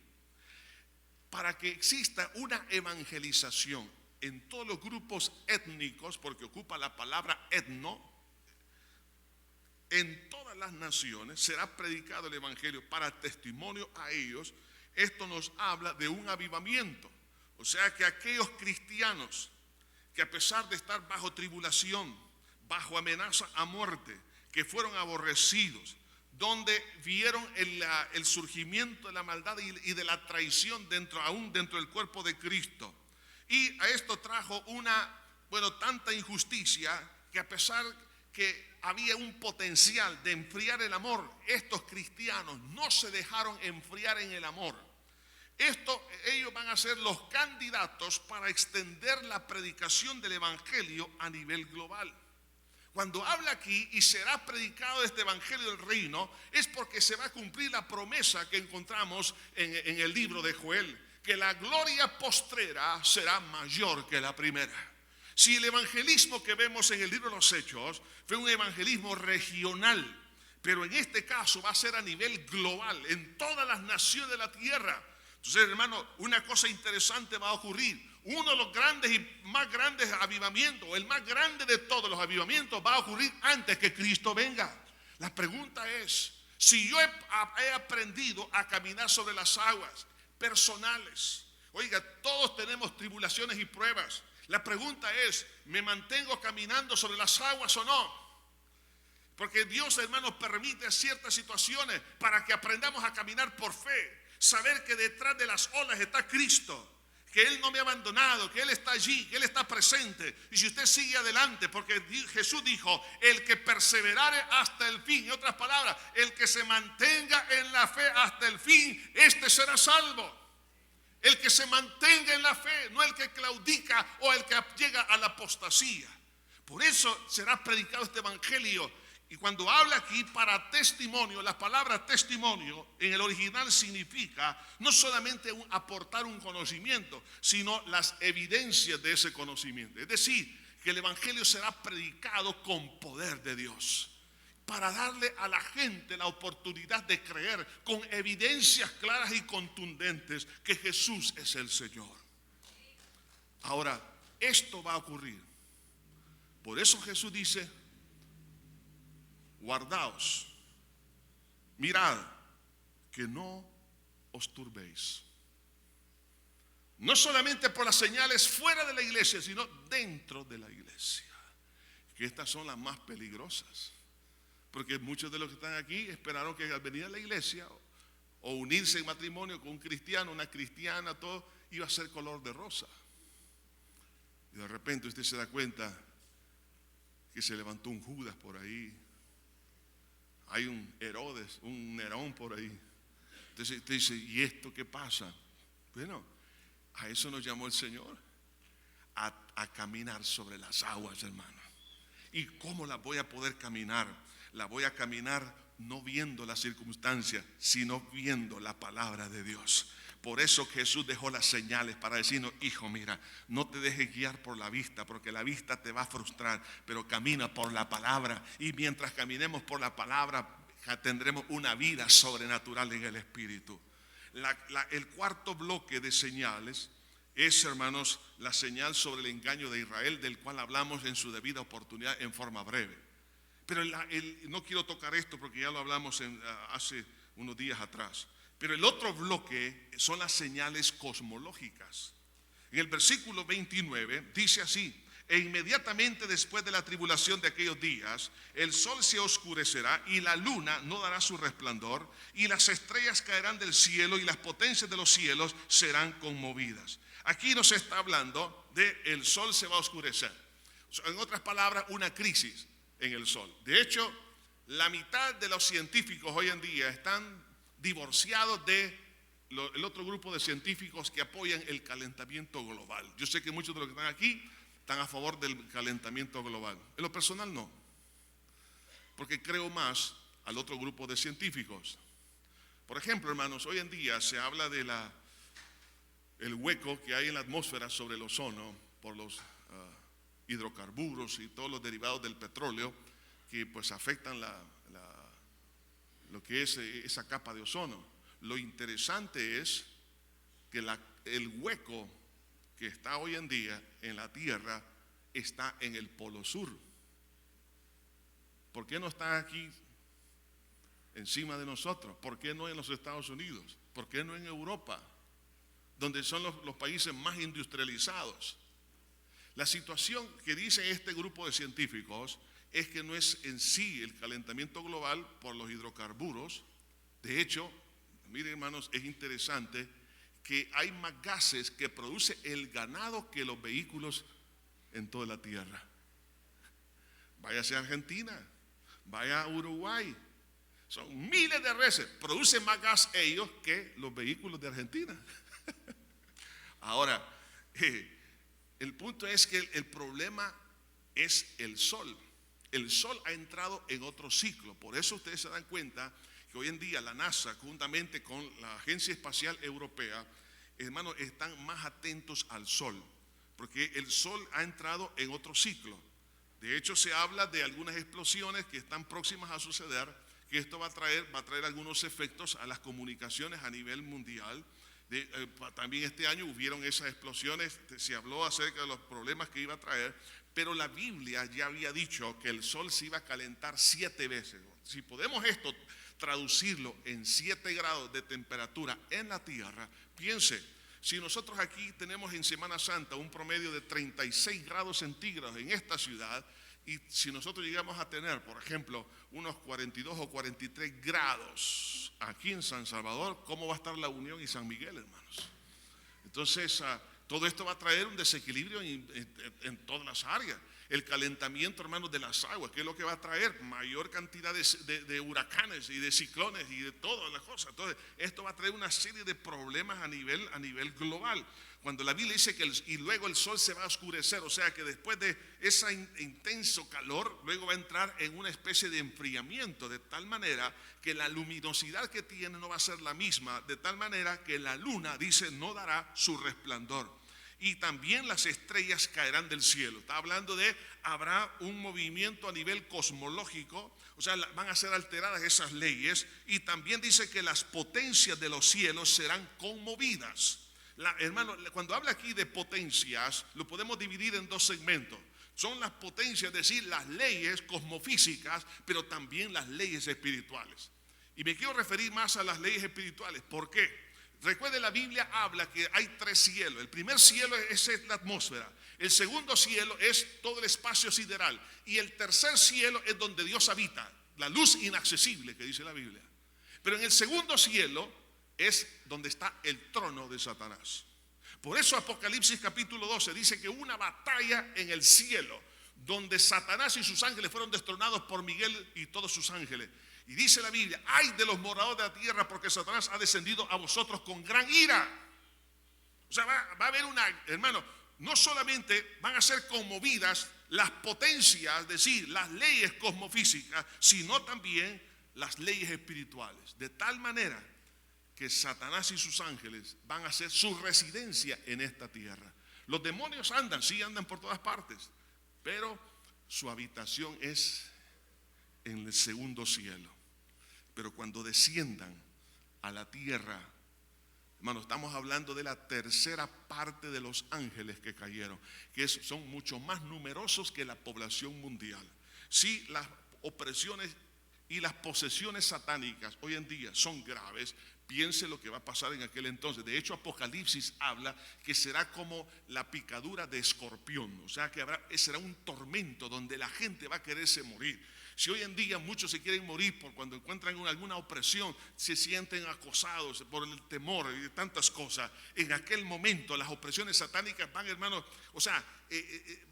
para que exista una evangelización en todos los grupos étnicos, porque ocupa la palabra etno, en todas las naciones será predicado el evangelio para testimonio a ellos. esto nos habla de un avivamiento. O sea que aquellos cristianos que a pesar de estar bajo tribulación, bajo amenaza a muerte, que fueron aborrecidos, donde vieron el surgimiento de la maldad y de la traición aún dentro del cuerpo de Cristo. Y a esto trajo tanta injusticia que a pesar que había un potencial de enfriar el amor, estos cristianos no se dejaron enfriar en el amor. Ellos van a ser los candidatos para extender la predicación del evangelio a nivel global. Cuando habla aquí y será predicado este evangelio del reino, es porque se va a cumplir la promesa que encontramos en el libro de Joel, que la gloria postrera será mayor que la primera. Si el evangelismo que vemos en el libro de los Hechos fue un evangelismo regional, pero en este caso va a ser a nivel global, en todas las naciones de la tierra. Entonces, hermano, una cosa interesante va a ocurrir. Uno de los grandes y más grandes avivamientos, el más grande de todos los avivamientos, va a ocurrir antes que Cristo venga. La pregunta es, si yo he aprendido a caminar sobre las aguas personales, oiga, todos tenemos tribulaciones y pruebas. La pregunta es, ¿me mantengo caminando sobre las aguas o no? Porque Dios, hermanos, permite ciertas situaciones para que aprendamos a caminar por fe. Saber que detrás de las olas está Cristo, que Él no me ha abandonado, que Él está allí, que Él está presente. Y si usted sigue adelante, porque Jesús dijo, el que perseverare hasta el fin, en otras palabras, el que se mantenga en la fe hasta el fin, este será salvo. El que se mantenga en la fe, no el que claudica o el que llega a la apostasía. Por eso será predicado este evangelio. Y cuando habla aquí para testimonio, la palabra testimonio en el original significa no solamente aportar un conocimiento, sino las evidencias de ese conocimiento. Es decir, que el evangelio será predicado con poder de Dios, para darle a la gente la oportunidad de creer con evidencias claras y contundentes que Jesús es el Señor. Ahora, esto va a ocurrir. Por eso Jesús dice, guardaos, mirad, que no os turbéis. No solamente por las señales fuera de la iglesia, sino dentro de la iglesia. Que estas son las más peligrosas. Porque muchos de los que están aquí esperaron que al venir a la iglesia o unirse en matrimonio con un cristiano, una cristiana, todo iba a ser color de rosa. Y de repente usted se da cuenta que se levantó un Judas por ahí. Hay un Herodes, un Nerón por ahí. Entonces usted dice, ¿y esto qué pasa? Bueno, a eso nos llamó el Señor, a caminar sobre las aguas, hermano. ¿Y cómo la voy a poder caminar? La voy a caminar no viendo las circunstancias, sino viendo la palabra de Dios. Por eso Jesús dejó las señales para decirnos, hijo, mira, no te dejes guiar por la vista, porque la vista te va a frustrar, pero camina por la palabra. Y mientras caminemos por la palabra, tendremos una vida sobrenatural en el Espíritu. El cuarto bloque de señales es, hermanos, la señal sobre el engaño de Israel, del cual hablamos en su debida oportunidad en forma breve. Pero no quiero tocar esto porque ya lo hablamos hace unos días atrás. Pero el otro bloque son las señales cosmológicas. En el versículo 29 dice así: e inmediatamente después de la tribulación de aquellos días, el sol se oscurecerá y la luna no dará su resplandor, y las estrellas caerán del cielo y las potencias de los cielos serán conmovidas. Aquí nos está hablando de el sol se va a oscurecer. En otras palabras, una crisis en el sol. De hecho, la mitad de los científicos hoy en día están divorciados de el otro grupo de científicos que apoyan el calentamiento global. Yo sé que muchos de los que están aquí están a favor del calentamiento global. En lo personal no, porque creo más al otro grupo de científicos. Por ejemplo, hermanos, hoy en día se habla de el hueco que hay en la atmósfera sobre el ozono por los hidrocarburos y todos los derivados del petróleo que pues afectan lo que es esa capa de ozono. Lo interesante es que el hueco que está hoy en día en la Tierra está en el polo sur. ¿Por qué no está aquí encima de nosotros? ¿Por qué no en los Estados Unidos? ¿Por qué no en Europa, donde son los países más industrializados? La situación que dice este grupo de científicos es que no es en sí el calentamiento global por los hidrocarburos. De hecho, miren hermanos, es interesante que hay más gases que produce el ganado que los vehículos en toda la tierra. Váyase a Argentina, vaya a Uruguay, son miles de veces, producen más gas ellos que los vehículos de Argentina. Ahora, el punto es que el problema es el sol. El sol ha entrado en otro ciclo. Por eso ustedes se dan cuenta que hoy en día la NASA, juntamente con la Agencia Espacial Europea, hermanos, están más atentos al sol, porque el sol ha entrado en otro ciclo. De hecho, se habla de algunas explosiones que están próximas a suceder, que esto va a traer algunos efectos a las comunicaciones a nivel mundial. También este año hubieron esas explosiones, se habló acerca de los problemas que iba a traer, pero la Biblia ya había dicho que el sol se iba a calentar 7 veces. Si podemos esto traducirlo en 7 grados de temperatura en la tierra, piense, si nosotros aquí tenemos en Semana Santa un promedio de 36 grados centígrados en esta ciudad, y si nosotros llegamos a tener, por ejemplo, unos 42 o 43 grados aquí en San Salvador, ¿cómo va a estar La Unión y San Miguel, hermanos? Entonces, todo esto va a traer un desequilibrio en todas las áreas. El calentamiento, hermanos, de las aguas, ¿qué es lo que va a traer? Mayor cantidad de huracanes y de ciclones y de todas las cosas. Entonces, esto va a traer una serie de problemas a nivel global. Cuando la Biblia dice que y luego el sol se va a oscurecer, o sea que después de ese intenso calor, luego va a entrar en una especie de enfriamiento, de tal manera que la luminosidad que tiene no va a ser la misma, de tal manera que la luna, dice, no dará su resplandor. Y también las estrellas caerán del cielo. Está hablando de, habrá un movimiento a nivel cosmológico, o sea, van a ser alteradas esas leyes. Y también dice que las potencias de los cielos serán conmovidas. Hermano, cuando habla aquí de potencias, lo podemos dividir en 2 segmentos. Son las potencias, es decir, las leyes cosmofísicas, pero también las leyes espirituales. Y me quiero referir más a las leyes espirituales. ¿Por qué? Recuerde, la Biblia habla que hay 3 cielos. El primer cielo es la atmósfera. El segundo cielo es todo el espacio sideral. Y el tercer cielo es donde Dios habita, la luz inaccesible que dice la Biblia. Pero en el segundo cielo es donde está el trono de Satanás. Por eso Apocalipsis capítulo 12 dice que una batalla en el cielo, donde Satanás y sus ángeles fueron destronados por Miguel y todos sus ángeles. Y dice la Biblia, ay de los moradores de la tierra, porque Satanás ha descendido a vosotros con gran ira. O sea, va a haber hermano, no solamente van a ser conmovidas las potencias, es decir, las leyes cosmofísicas, sino también las leyes espirituales. De tal manera que Satanás y sus ángeles van a hacer su residencia en esta tierra. Los demonios andan por todas partes, pero su habitación es en el segundo cielo. Pero cuando desciendan a la tierra, hermano, estamos hablando de la tercera parte de los ángeles que cayeron, que son mucho más numerosos que la población mundial. Sí, las opresiones y las posesiones satánicas hoy en día son graves. Piense lo que va a pasar en aquel entonces. De hecho, Apocalipsis habla que será como la picadura de escorpión. O sea que será un tormento donde la gente va a quererse morir. Si hoy en día muchos se quieren morir por cuando encuentran alguna opresión, se sienten acosados por el temor y tantas cosas, en aquel momento las opresiones satánicas van, hermanos, o sea,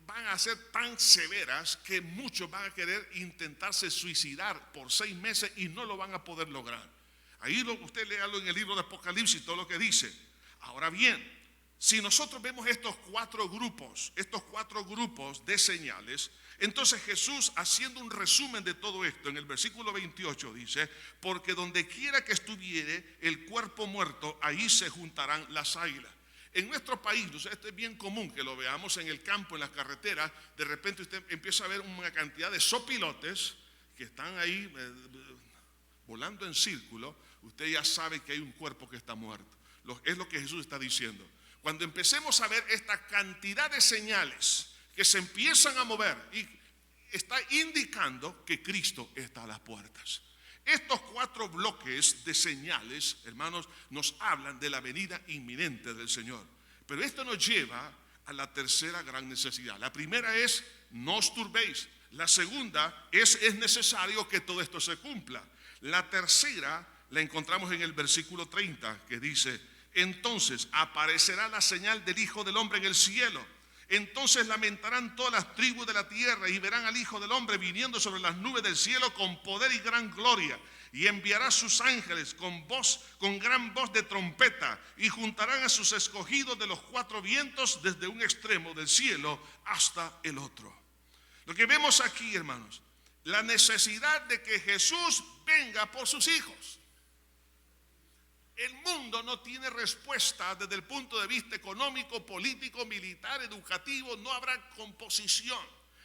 van a ser tan severas que muchos van a querer intentarse suicidar por 6 meses y no lo van a poder lograr. Ahí usted léalo en el libro de Apocalipsis, todo lo que dice. Ahora bien, si nosotros vemos estos 4 grupos de señales, entonces Jesús, haciendo un resumen de todo esto, en el versículo 28 dice, porque donde quiera que estuviere el cuerpo muerto, ahí se juntarán las águilas. En nuestro país, o sea, esto es bien común que lo veamos en el campo, en las carreteras. De repente usted empieza a ver una cantidad de sopilotes que están ahí volando en círculo. Usted ya sabe que hay un cuerpo que está muerto. Es lo que Jesús está diciendo. Cuando empecemos a ver esta cantidad de señales que se empiezan a mover, y está indicando que Cristo está a las puertas. Estos 4 bloques de señales, hermanos, nos hablan de la venida inminente del Señor. Pero esto nos lleva a la tercera gran necesidad. La primera es: no os turbéis. La segunda es necesario que todo esto se cumpla. La tercera la encontramos en el versículo 30, que dice: entonces aparecerá la señal del Hijo del Hombre en el cielo. Entonces lamentarán todas las tribus de la tierra y verán al Hijo del Hombre viniendo sobre las nubes del cielo con poder y gran gloria. Y enviará a sus ángeles con gran voz de trompeta, y juntarán a sus escogidos de los 4 vientos, desde un extremo del cielo hasta el otro. Lo que vemos aquí, hermanos, la necesidad de que Jesús venga por sus hijos. El mundo no tiene respuesta desde el punto de vista económico, político, militar, educativo. No habrá composición.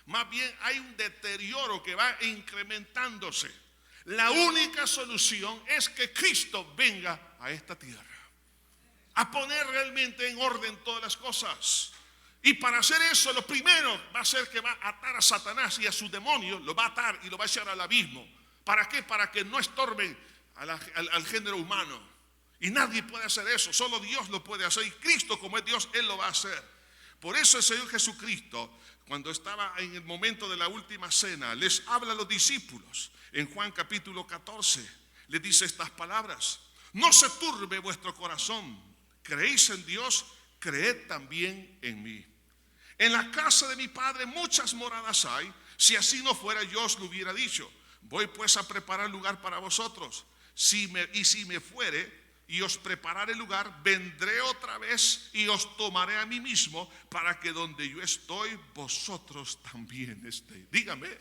Más bien hay un deterioro que va incrementándose. La única solución es que Cristo venga a esta tierra a poner realmente en orden todas las cosas. Y para hacer eso, lo primero va a ser que va a atar a Satanás y a sus demonios. Lo va a atar y lo va a echar al abismo. ¿Para qué? Para que no estorben al género humano. Y nadie puede hacer eso, solo Dios lo puede hacer. Y Cristo, como es Dios, Él lo va a hacer. Por eso el Señor Jesucristo, cuando estaba en el momento de la última cena, les habla a los discípulos. En Juan capítulo 14, les dice estas palabras: no se turbe vuestro corazón. ¿Creéis en Dios? Creed también en mí. En la casa de mi Padre muchas moradas hay. Si así no fuera, yo os lo hubiera dicho. Voy pues a preparar lugar para vosotros. Si me fuere y os prepararé lugar, vendré otra vez y os tomaré a mí mismo, para que donde yo estoy, vosotros también estéis. Dígame,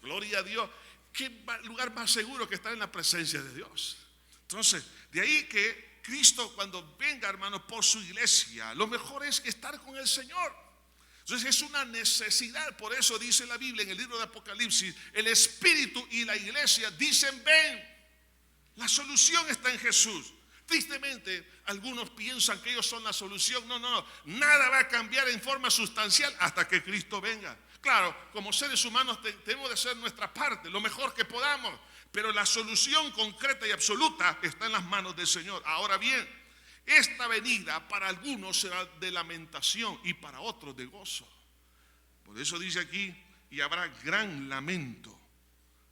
gloria a Dios. ¿Qué lugar más seguro que estar en la presencia de Dios? Entonces, de ahí que Cristo, cuando venga, hermano, por su iglesia, lo mejor es estar con el Señor. Entonces es una necesidad. Por eso dice la Biblia en el libro de Apocalipsis: el Espíritu y la iglesia dicen ven. La solución está en Jesús. Tristemente, algunos piensan que ellos son la solución. No. Nada va a cambiar en forma sustancial hasta que Cristo venga. Claro, como seres humanos tenemos de hacer nuestra parte, lo mejor que podamos. Pero la solución concreta y absoluta está en las manos del Señor. Ahora bien, esta venida para algunos será de lamentación y para otros de gozo. Por eso dice aquí: y habrá gran lamento.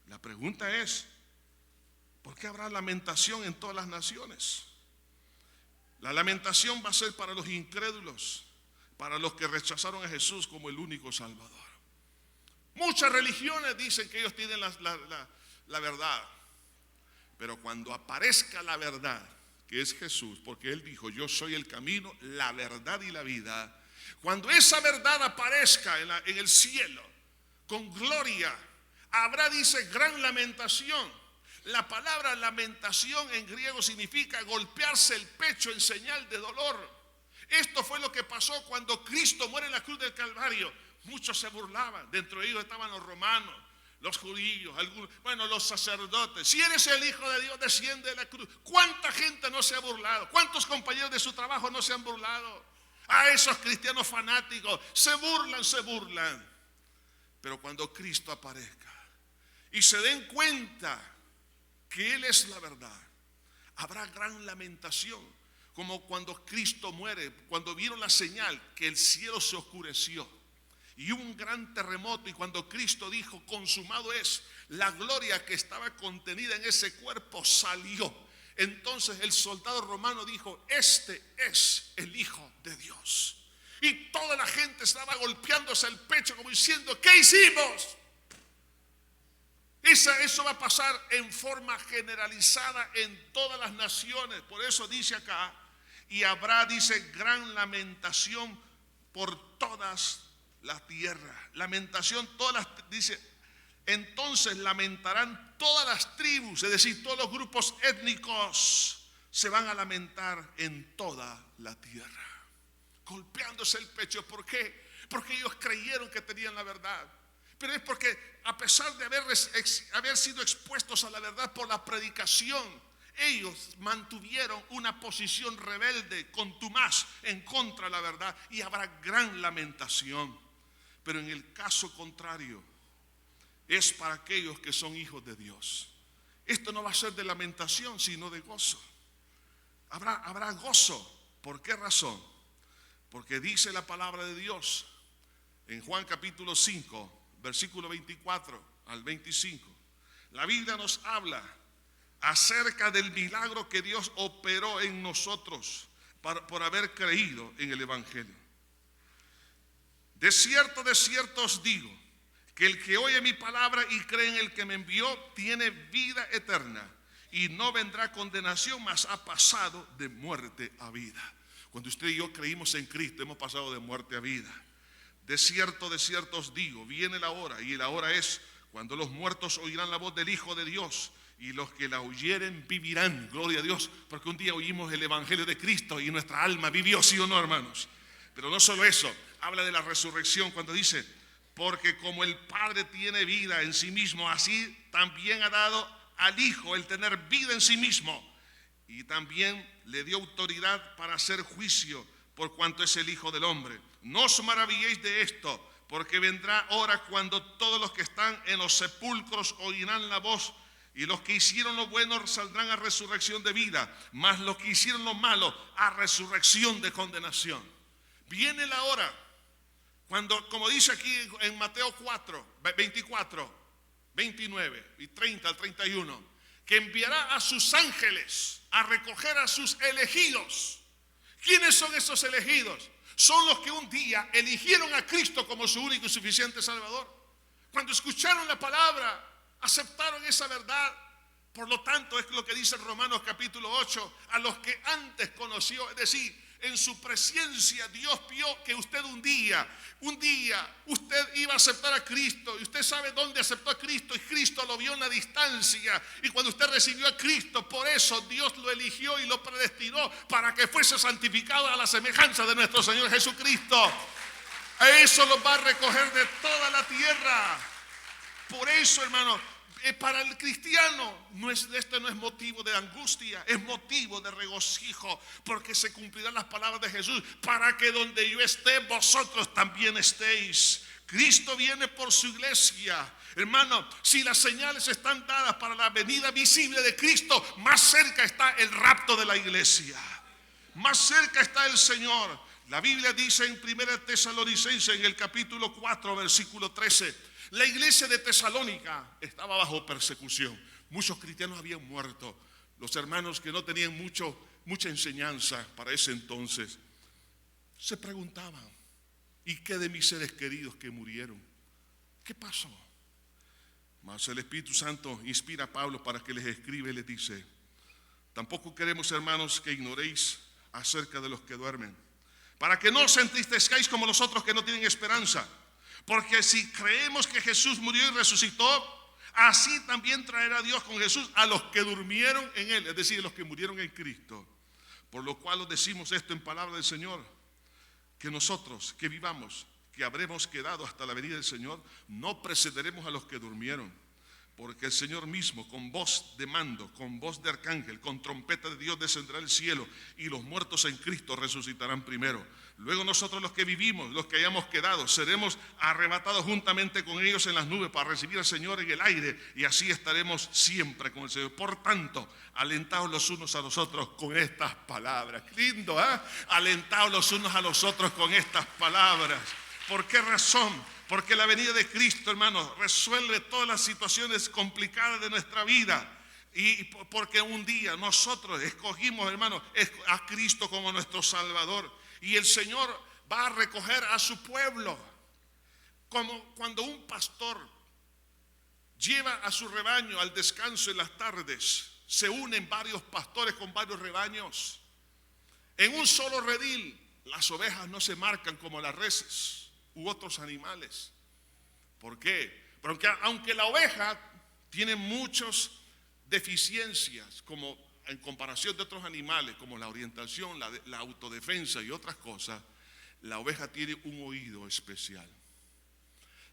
La pregunta es: ¿por qué habrá lamentación en todas las naciones? La lamentación va a ser para los incrédulos, para los que rechazaron a Jesús como el único Salvador. Muchas religiones dicen que ellos tienen la verdad, pero cuando aparezca la verdad, que es Jesús, porque Él dijo: yo soy el camino, la verdad y la vida. Cuando esa verdad aparezca en el cielo, con gloria, habrá, dice, gran lamentación. La palabra lamentación en griego significa golpearse el pecho en señal de dolor. Esto fue lo que pasó cuando Cristo muere en la cruz del Calvario. Muchos se burlaban. Dentro de ellos estaban los romanos, los judíos, los sacerdotes. Si eres el Hijo de Dios, desciende de la cruz. ¿Cuánta gente no se ha burlado? ¿Cuántos compañeros de su trabajo no se han burlado? A esos cristianos fanáticos se burlan. Pero cuando Cristo aparezca y se den cuenta que Él es la verdad, habrá gran lamentación, como cuando Cristo muere, cuando vieron la señal que el cielo se oscureció y hubo un gran terremoto, y cuando Cristo dijo: consumado es, la gloria que estaba contenida en ese cuerpo salió. Entonces el soldado romano dijo: este es el Hijo de Dios. Y toda la gente estaba golpeándose el pecho como diciendo: ¿qué hicimos? Eso va a pasar en forma generalizada en todas las naciones. Por eso dice acá: y habrá, dice, gran lamentación por todas las tierras. Lamentación, dice, entonces lamentarán todas las tribus, es decir, todos los grupos étnicos se van a lamentar en toda la tierra, golpeándose el pecho. ¿Por qué? Porque ellos creyeron que tenían la verdad. Pero es porque, a pesar de haber sido expuestos a la verdad por la predicación, ellos mantuvieron una posición rebelde, contumaz, en contra de la verdad, y habrá gran lamentación. Pero en el caso contrario, es para aquellos que son hijos de Dios. esto no va a ser de lamentación, sino de gozo. Habrá gozo. ¿Por qué razón? Porque dice la palabra de Dios en Juan capítulo 5, versículo 24 al 25. La Biblia nos habla acerca del milagro que Dios operó en nosotros por haber creído en el Evangelio. De cierto os digo, que el que oye mi palabra y cree en el que me envió tiene vida eterna y no vendrá condenación, mas ha pasado de muerte a vida. Cuando usted y yo creímos en Cristo, hemos pasado de muerte a vida. De cierto os digo, viene la hora, y la hora es cuando los muertos oirán la voz del Hijo de Dios, y los que la oyeren vivirán. Gloria a Dios, porque un día oímos el Evangelio de Cristo y nuestra alma vivió, ¿sí o no, hermanos? Pero no solo eso, habla de la resurrección cuando dice: porque como el Padre tiene vida en sí mismo, así también ha dado al Hijo el tener vida en sí mismo, y también le dio autoridad para hacer juicio, por cuanto es el Hijo del Hombre. No os maravilléis de esto, porque vendrá hora cuando todos los que están en los sepulcros oirán la voz, y los que hicieron lo bueno saldrán a resurrección de vida, mas los que hicieron lo malo a resurrección de condenación. Viene la hora cuando, como dice aquí en Mateo 4, 24, 29 y 30 al 31, que enviará a sus ángeles a recoger a sus elegidos. ¿Quiénes son esos elegidos? Son los que un día eligieron a Cristo como su único y suficiente Salvador. Cuando escucharon la palabra, aceptaron esa verdad. Por lo tanto, es lo que dice Romanos capítulo 8, a los que antes conoció, es decir, en su presencia Dios vio que usted un día usted iba a aceptar a Cristo, y usted sabe dónde aceptó a Cristo, y Cristo lo vio en la distancia, y cuando usted recibió a Cristo, por eso Dios lo eligió y lo predestinó para que fuese santificado a la semejanza de nuestro Señor Jesucristo. A eso lo va a recoger de toda la tierra. Por eso, hermano, para el cristiano esto no es motivo de angustia, es motivo de regocijo, porque se cumplirán las palabras de Jesús: para que donde yo esté, vosotros también estéis. Cristo viene por su iglesia. Hermano, si las señales están dadas para la venida visible de Cristo, más cerca está el rapto de la iglesia, más cerca está el Señor. La Biblia dice en 1 Tesalonicenses, en el capítulo 4, versículo 13, la iglesia de Tesalónica estaba bajo persecución. Muchos cristianos habían muerto. Los hermanos que no tenían mucha enseñanza para ese entonces se preguntaban: ¿y qué de mis seres queridos que murieron? ¿Qué pasó? Mas el Espíritu Santo inspira a Pablo para que les escriba y les dice: tampoco queremos, hermanos, que ignoréis acerca de los que duermen, para que no os entristezcáis como los otros que no tienen esperanza. Porque si creemos que Jesús murió y resucitó, así también traerá Dios con Jesús a los que durmieron en Él, es decir, los que murieron en Cristo. Por lo cual os decimos esto en palabra del Señor, que nosotros que vivamos, que habremos quedado hasta la venida del Señor, no precederemos a los que durmieron. Porque el Señor mismo, con voz de mando, con voz de arcángel, con trompeta de Dios, descenderá del cielo, y los muertos en Cristo resucitarán primero. Luego nosotros, los que vivimos, los que hayamos quedado, seremos arrebatados juntamente con ellos en las nubes para recibir al Señor en el aire, y así estaremos siempre con el Señor. Por tanto, alentaos los unos a los otros con estas palabras. Lindo, ¿eh? Alentaos los unos a los otros con estas palabras. ¿Por qué razón? Porque la venida de Cristo, hermanos, resuelve todas las situaciones complicadas de nuestra vida. Y porque un día nosotros escogimos, hermanos, a Cristo como nuestro Salvador. Y el Señor va a recoger a su pueblo. Como cuando un pastor lleva a su rebaño al descanso en las tardes, se unen varios pastores con varios rebaños. En un solo redil, las ovejas no se marcan como las reses u otros animales. ¿Por qué? Porque aunque la oveja tiene muchas deficiencias, como en comparación de otros animales, como la orientación, la autodefensa y otras cosas, la oveja tiene un oído especial.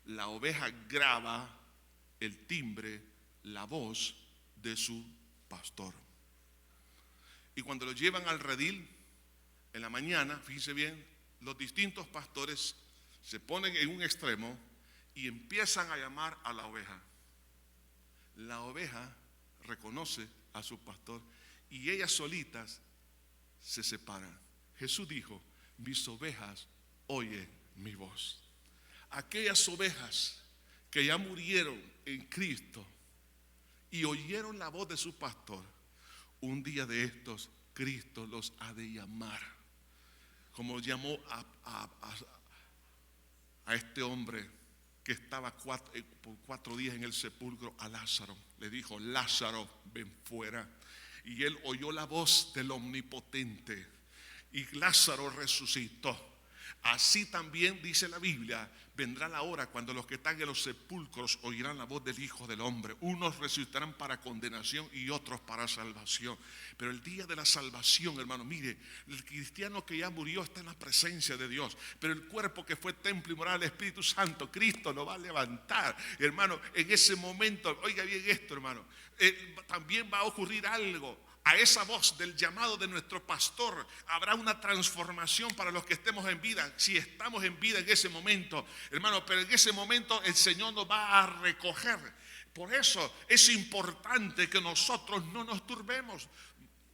La oveja graba el timbre, la voz de su pastor. Y cuando lo llevan al redil en la mañana, fíjense bien, los distintos pastores se ponen en un extremo y empiezan a llamar a la oveja. La oveja reconoce a su pastor y ellas solitas se separan. Jesús dijo: mis ovejas oyen mi voz. Aquellas ovejas que ya murieron en Cristo y oyeron la voz de su pastor, un día de estos Cristo los ha de llamar, como llamó a este hombre que estaba por 4 días en el sepulcro, a Lázaro. Le dijo: Lázaro, ven fuera. Y él oyó la voz del Omnipotente y Lázaro resucitó. Así también dice la Biblia: vendrá la hora cuando los que están en los sepulcros oirán la voz del Hijo del Hombre. Unos resucitarán para condenación y otros para salvación. Pero el día de la salvación, hermano, mire, el cristiano que ya murió está en la presencia de Dios, pero el cuerpo que fue templo y morada del Espíritu Santo, Cristo lo va a levantar, hermano. En ese momento, oiga bien esto, hermano, también va a ocurrir algo. A esa voz del llamado de nuestro pastor habrá una transformación para los que estemos en vida. Si estamos en vida en ese momento, hermano, pero en ese momento el Señor nos va a recoger. Por eso es importante que nosotros no nos turbemos.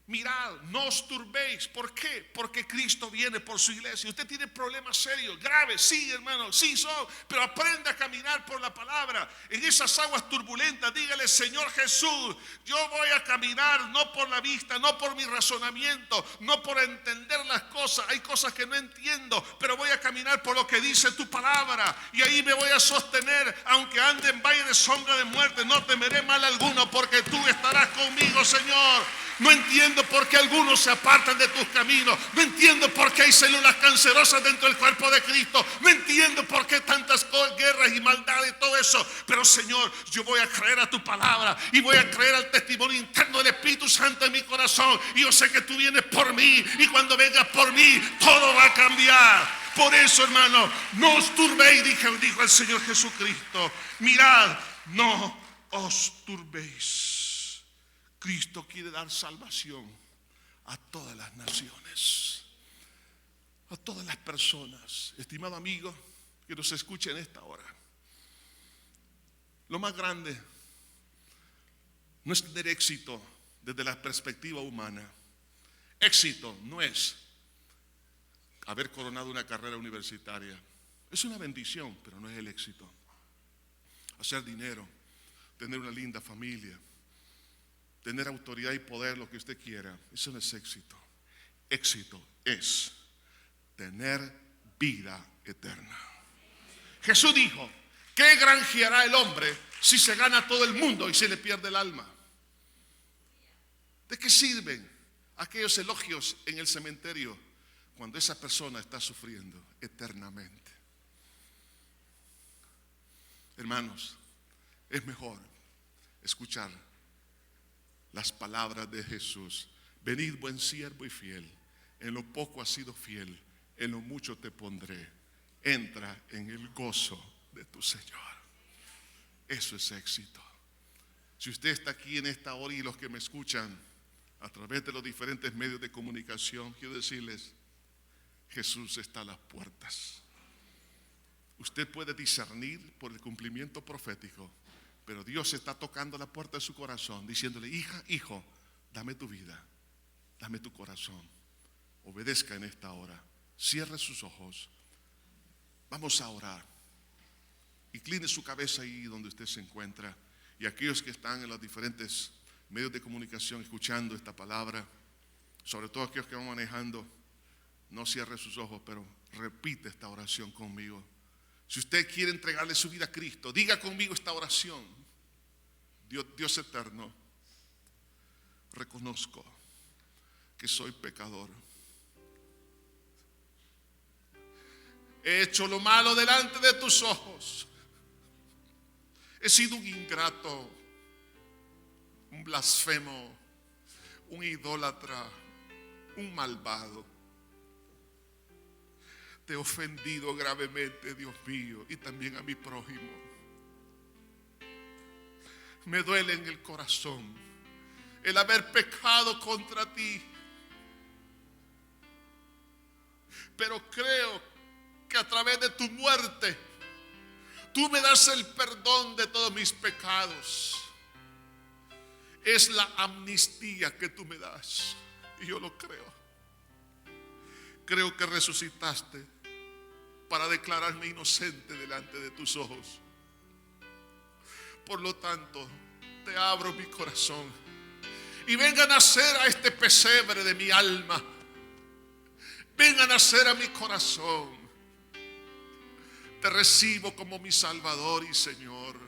Mirad, no os turbéis. ¿Por qué? Porque Cristo viene por su iglesia. Usted tiene problemas serios, graves, sí, hermano, sí son, pero aprenda a caminar por la palabra. En esas aguas turbulentas, dígale: Señor Jesús, yo voy a caminar no por la vista, no por mi razonamiento, no por entender las cosas. Hay cosas que no entiendo, pero voy a caminar por lo que dice tu palabra. Y ahí me voy a sostener, aunque ande en valle de sombra de muerte, no temeré mal alguno, porque tú estarás conmigo, Señor. No entiendo por qué algunos se apartan de tus caminos. No entiendo por qué hay células cancerosas dentro del cuerpo de Cristo. No entiendo por qué tantas guerras y maldades y todo eso. Pero Señor, yo voy a creer a tu palabra y voy a creer al testimonio interno del Espíritu Santo en mi corazón. Y yo sé que tú vienes por mí, y cuando vengas por mí, todo va a cambiar. Por eso, hermano, no os turbéis, dijo el Señor Jesucristo. Mirad, no os turbéis. Cristo quiere dar salvación a todas las naciones, a todas las personas. Estimado amigo que nos escucha en esta hora, lo más grande no es tener éxito desde la perspectiva humana. Éxito no es haber coronado una carrera universitaria. Es una bendición, pero no es el éxito. Hacer dinero, tener una linda familia, tener autoridad y poder, lo que usted quiera, eso no es éxito. Éxito es tener vida eterna. Jesús dijo: ¿qué granjeará el hombre si se gana todo el mundo y se le pierde el alma? ¿De qué sirven aquellos elogios en el cementerio cuando esa persona está sufriendo eternamente? Hermanos, es mejor escuchar las palabras de Jesús: venid, buen siervo y fiel, en lo poco has sido fiel, en lo mucho te pondré, entra en el gozo de tu Señor. Eso es éxito. Si usted está aquí en esta hora, y los que me escuchan a través de los diferentes medios de comunicación, quiero decirles: Jesús está a las puertas. Usted puede discernir por el cumplimiento profético, pero Dios está tocando la puerta de su corazón, diciéndole: hija, hijo, dame tu vida, dame tu corazón. Obedezca en esta hora. Cierre sus ojos. Vamos a orar. Incline su cabeza ahí donde usted se encuentra. Y aquellos que están en los diferentes medios de comunicación escuchando esta palabra, sobre todo aquellos que van manejando, no cierre sus ojos, pero repite esta oración conmigo. Si usted quiere entregarle su vida a Cristo, diga conmigo esta oración: Dios eterno, reconozco que soy pecador. He hecho lo malo delante de tus ojos. He sido un ingrato, un blasfemo, un idólatra, un malvado. Te he ofendido gravemente, Dios mío, y también a mi prójimo. Me duele en el corazón el haber pecado contra ti, pero creo que a través de tu muerte tú me das el perdón de todos mis pecados. es la amnistía que tú me das. Y yo lo creo. Creo que resucitaste para declararme inocente delante de tus ojos. Por lo tanto, te abro mi corazón y venga a nacer a este pesebre de mi alma. Venga a nacer a mi corazón. Te recibo como mi Salvador y Señor.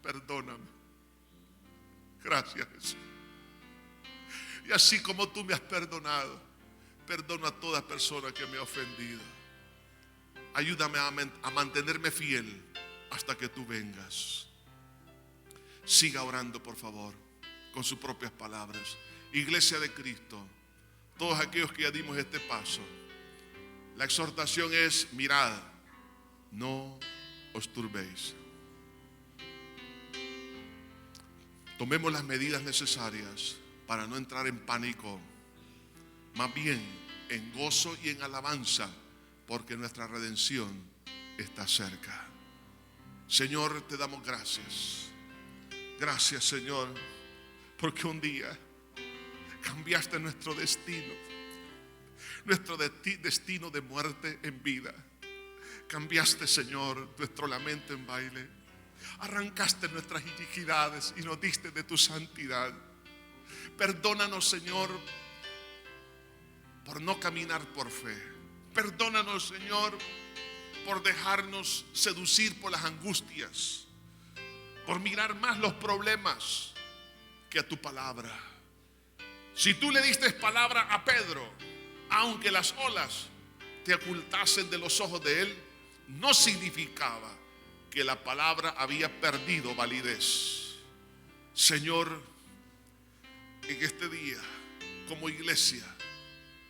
Perdóname. Gracias, Jesús. Y así como tú me has perdonado, perdono a toda persona que me ha ofendido. Ayúdame a mantenerme fiel hasta que tú vengas. Siga orando, por favor, con sus propias palabras. Iglesia de Cristo, todos aquellos que ya dimos este paso, la exhortación es: mirad, no os turbéis. Tomemos las medidas necesarias para no entrar en pánico, más bien en gozo y en alabanza, porque nuestra redención está cerca. Señor, te damos gracias. Gracias, Señor, porque un día cambiaste nuestro destino de muerte en vida. Cambiaste, Señor, nuestro lamento en baile. Arrancaste nuestras iniquidades y nos diste de tu santidad. Perdónanos, Señor, por no caminar por fe. Perdónanos, Señor, por dejarnos seducir por las angustias, por mirar más los problemas que a tu palabra. Si tú le diste palabra a Pedro, aunque las olas te ocultasen de los ojos de él, no significaba que la palabra había perdido validez. Señor, en este día, como iglesia,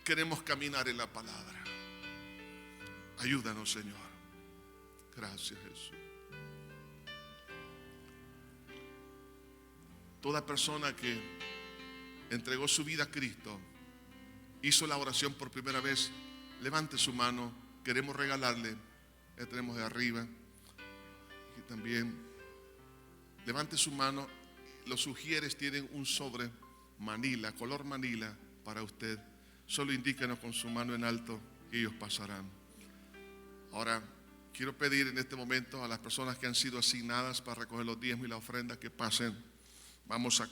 queremos caminar en la palabra. Ayúdanos, Señor. Gracias, Jesús. Toda persona que entregó su vida a Cristo, hizo la oración por primera vez, levante su mano. Queremos regalarle, ya tenemos de arriba y también, levante su mano. Los sugieres tienen un sobre Manila, color Manila para usted. Solo indíquenos con su mano en alto y ellos pasarán. Ahora quiero pedir en este momento a las personas que han sido asignadas para recoger los diezmos y la ofrenda que pasen. Vamos a